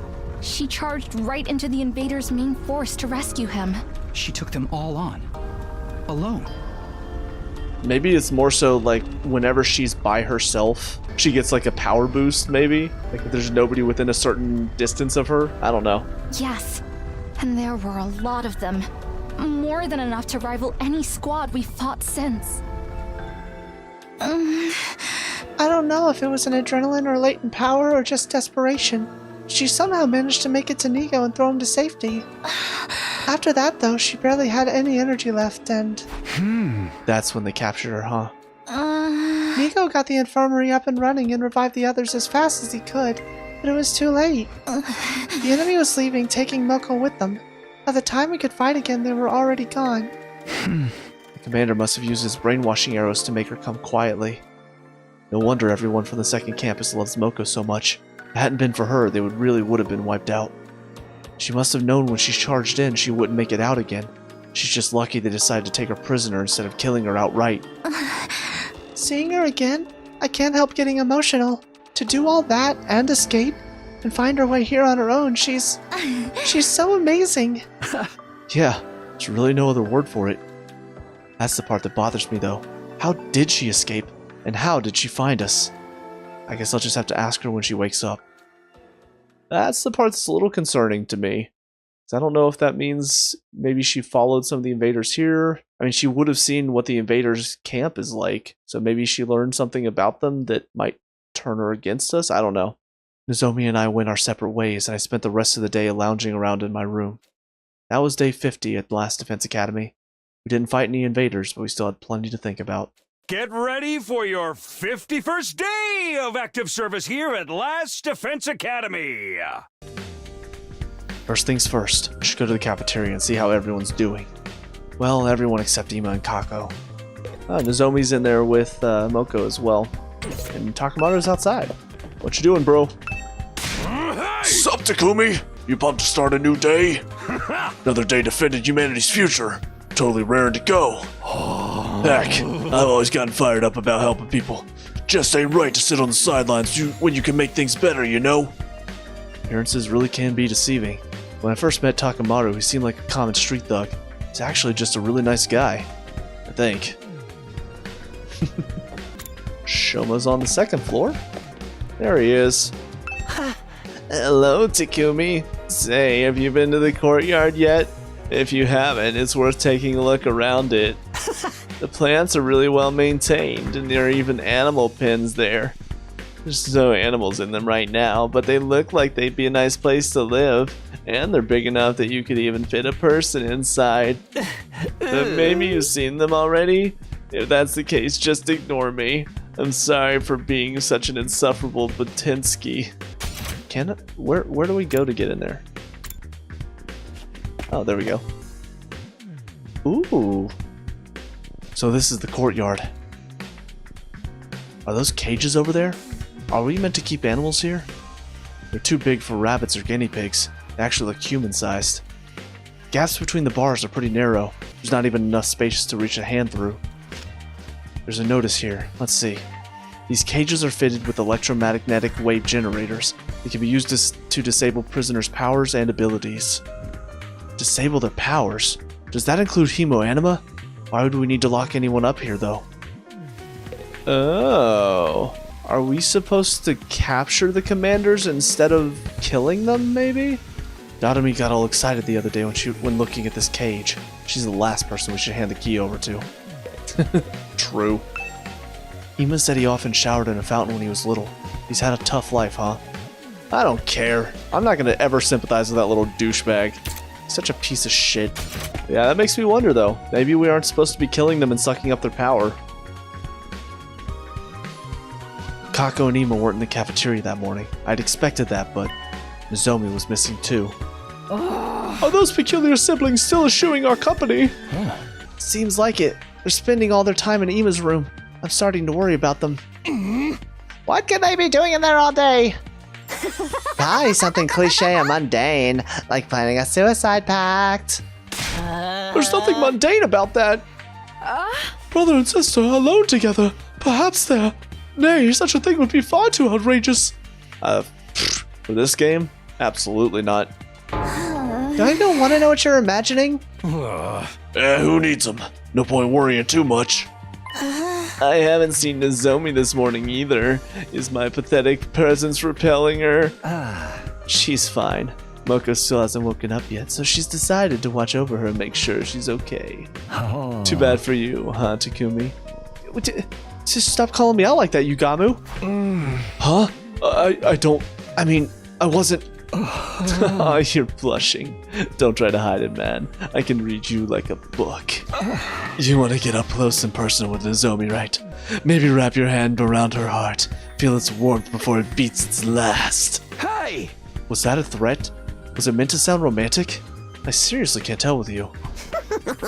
she charged right into the invaders' main force to rescue him. She took them all on. Alone. Maybe it's more so like whenever she's by herself, she gets like a power boost, maybe? Like if there's nobody within a certain distance of her? I don't know. Yes, and there were a lot of them. More than enough to rival any squad we've fought since. I don't know if it was an adrenaline or latent power or just desperation. She somehow managed to make it to Nico and throw him to safety. After that, though, she barely had any energy left, and... That's when they captured her, huh? Nico got the infirmary up and running and revived the others as fast as he could, but it was too late. The enemy was leaving, taking Moko with them. By the time we could fight again, they were already gone. The commander must have used his brainwashing arrows to make her come quietly. No wonder everyone from the second campus loves Moko so much. If it hadn't been for her, they would have been wiped out. She must have known when she charged in she wouldn't make it out again. She's just lucky they decided to take her prisoner instead of killing her outright. Seeing her again, I can't help getting emotional. To do all that and escape and find her way here on her own, she's so amazing. Yeah, there's really no other word for it. That's the part that bothers me though. How did she escape? And how did she find us? I guess I'll just have to ask her when she wakes up. That's the part that's a little concerning to me. I don't know if that means maybe she followed some of the invaders here. I mean, she would have seen what the invaders' camp is like, so maybe she learned something about them that might turn her against us. I don't know. Nozomi and I went our separate ways, and I spent the rest of the day lounging around in my room. That was day 50 at the last Defense Academy. We didn't fight any invaders, but we still had plenty to think about. Get ready for your 51st day of active service here at Last Defense Academy. First things first, we should go to the cafeteria and see how everyone's doing. Well, everyone except Ima and Kako. Nozomi's in there with Moko as well. And Takamaru's outside. What you doing, bro? Sup, Takumi? You pumped to start a new day? Another day defending humanity's future. Totally raring to go. Heck, I've always gotten fired up about helping people. Just ain't right to sit on the sidelines when you can make things better, you know? Appearances really can be deceiving. When I first met Takamaru, he seemed like a common street thug. He's actually just a really nice guy. I think. Shoma's on the second floor. There he is. Hello, Takumi. Say, have you been to the courtyard yet? If you haven't, it's worth taking a look around it. The plants are really well maintained, and there are even animal pens there. There's no animals in them right now, but they look like they'd be a nice place to live. And they're big enough that you could even fit a person inside. But maybe you've seen them already? If that's the case, just ignore me. I'm sorry for being such an insufferable Batinsky. Where do we go to get in there? Oh, there we go. Ooh. So this is the courtyard. Are those cages over there? Are we meant to keep animals here? They're too big for rabbits or guinea pigs. They actually look human-sized. Gaps between the bars are pretty narrow. There's not even enough space to reach a hand through. There's a notice here. Let's see. These cages are fitted with electromagnetic wave generators. They can be used to disable prisoners' powers and abilities. Disable their powers? Does that include hemoanima? Why would we need to lock anyone up here, though? Oh. Are we supposed to capture the commanders instead of killing them, maybe? Dadami got all excited the other day when looking at this cage. She's the last person we should hand the key over to. True. Ima said he often showered in a fountain when he was little. He's had a tough life, huh? I don't care. I'm not gonna ever sympathize with that little douchebag. He's such a piece of shit. Yeah, that makes me wonder though. Maybe we aren't supposed to be killing them and sucking up their power. Kako and Ima weren't in the cafeteria that morning. I'd expected that, but Nozomi was missing too. Are those peculiar siblings still eschewing our company? Seems like it. They're spending all their time in Ima's room. I'm starting to worry about them. What could they be doing in there all day? Probably something cliche and mundane, like planning a suicide pact. There's nothing mundane about that. Brother and sister alone together. Perhaps they're... Nay, such a thing would be far too outrageous. For this game? Absolutely not. Don't you want to know what you're imagining? Who needs them? No point worrying too much. I haven't seen Nozomi this morning either. Is my pathetic presence repelling her? She's fine. Moko still hasn't woken up yet, so she's decided to watch over her and make sure she's okay. Too bad for you, huh, Takumi? Just stop calling me out like that, Yugamu. Huh? I wasn't... Oh, you're blushing. Don't try to hide it, man. I can read you like a book. You want to get up close and personal with Nozomi, right? Maybe wrap your hand around her heart. Feel its warmth before it beats its last. Hey! Was that a threat? Was it meant to sound romantic? I seriously can't tell with you.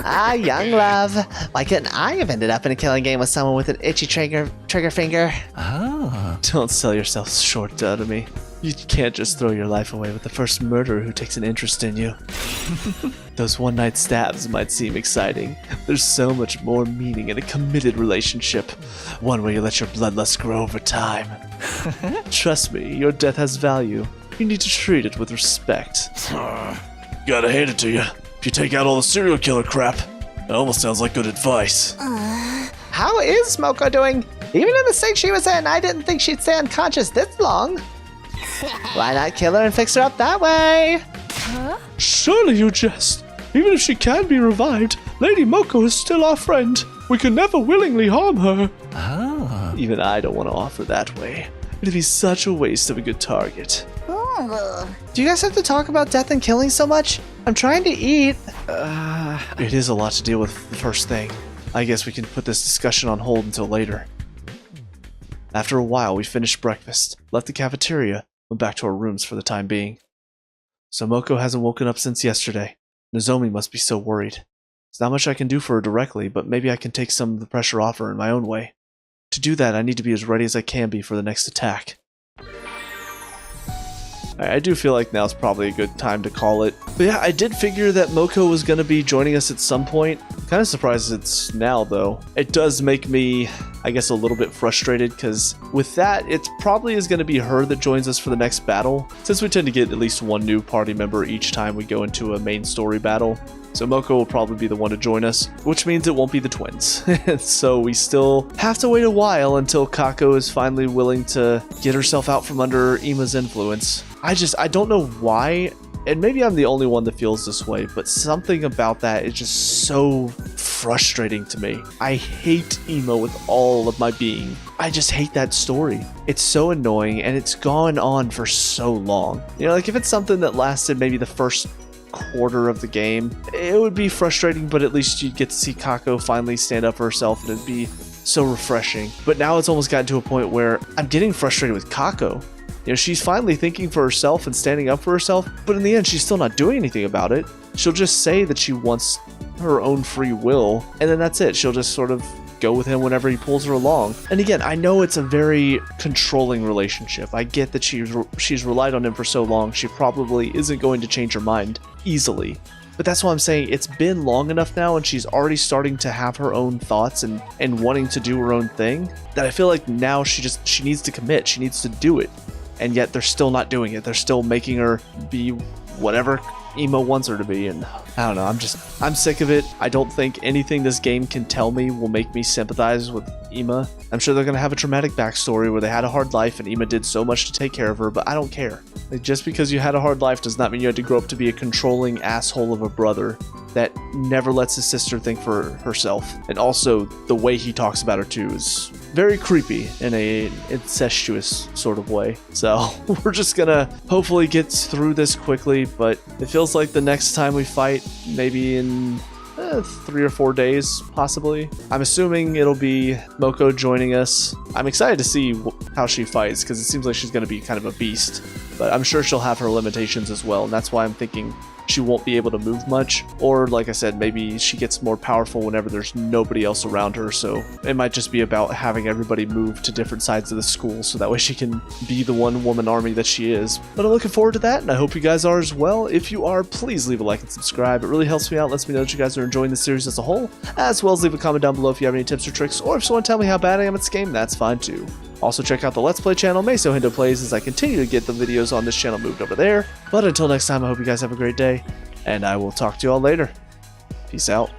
Ah, young love. Why couldn't I have ended up in a killing game with someone with an itchy trigger finger? Ah. Don't sell yourself short to me. You can't just throw your life away with the first murderer who takes an interest in you. Those one-night stabs might seem exciting. There's so much more meaning in a committed relationship. One where you let your bloodlust grow over time. Trust me, your death has value. You need to treat it with respect. Gotta hand it to you. If you take out all the serial killer crap, that almost sounds like good advice. How is Moko doing? Even in the state she was in, I didn't think she'd stay unconscious this long. Why not kill her and fix her up that way? Surely you jest. Even if she can be revived, Lady Moko is still our friend. We can never willingly harm her. Even I don't want to offer that way. It'd be such a waste of a good target. Do you guys have to talk about death and killing so much? I'm trying to eat. It is a lot to deal with the first thing. I guess we can put this discussion on hold until later. After a while, we finished breakfast, left the cafeteria, went back to our rooms for the time being. So Moko hasn't woken up since yesterday. Nozomi must be so worried. There's not much I can do for her directly, but maybe I can take some of the pressure off her in my own way. To do that, I need to be as ready as I can be for the next attack. I do feel like now's probably a good time to call it. But yeah, I did figure that Moko was going to be joining us at some point. Kind of surprised it's now, though. It does make me, I guess, a little bit frustrated, because with that, it probably is going to be her that joins us for the next battle, since we tend to get at least one new party member each time we go into a main story battle. So Moko will probably be the one to join us, which means it won't be the twins. So we still have to wait a while until Kako is finally willing to get herself out from under Ima's influence. I don't know why, and maybe I'm the only one that feels this way, but something about that is just so frustrating to me. I hate Ima with all of my being. I just hate that story. It's so annoying, and it's gone on for so long. You know, like if it's something that lasted maybe the first quarter of the game, it would be frustrating, but at least you'd get to see Kako finally stand up for herself, and it'd be so refreshing. But now it's almost gotten to a point where I'm getting frustrated with Kako. You know, she's finally thinking for herself and standing up for herself, but in the end, she's still not doing anything about it. She'll just say that she wants her own free will, and then that's it. She'll just sort of go with him whenever he pulls her along. And again, I know it's a very controlling relationship. I get that she's relied on him for so long, she probably isn't going to change her mind easily. But that's why I'm saying it's been long enough now, and she's already starting to have her own thoughts and wanting to do her own thing, that I feel like now she needs to commit. She needs to do it. And yet they're still not doing it. They're still making her be whatever Ima wants her to be, and I don't know, I'm sick of it. I don't think anything this game can tell me will make me sympathize with Ima. I'm sure they're gonna have a traumatic backstory where they had a hard life and Ima did so much to take care of her, but I don't care. Like, just because you had a hard life does not mean you had to grow up to be a controlling asshole of a brother that never lets his sister think for herself. And also, the way he talks about her too is very creepy in a incestuous sort of way. So we're just gonna hopefully get through this quickly, but it feels like the next time we fight, maybe in 3 or 4 days, possibly. I'm assuming it'll be Moko joining us. I'm excited to see how she fights, because it seems like she's going to be kind of a beast, but I'm sure she'll have her limitations as well, and that's why I'm thinking she won't be able to move much, or like I said, maybe she gets more powerful whenever there's nobody else around her, so it might just be about having everybody move to different sides of the school so that way she can be the one-woman army that she is. But I'm looking forward to that, and I hope you guys are as well. If you are, please leave a like and subscribe. It really helps me out, lets me know that you guys are enjoying the series as a whole, as well as leave a comment down below if you have any tips or tricks, or if you want to tell me how bad I am at this game, that's fine too. Also check out the Let's Play channel, Meso Hendo Plays, as I continue to get the videos on this channel moved over there. But until next time, I hope you guys have a great day, and I will talk to you all later. Peace out.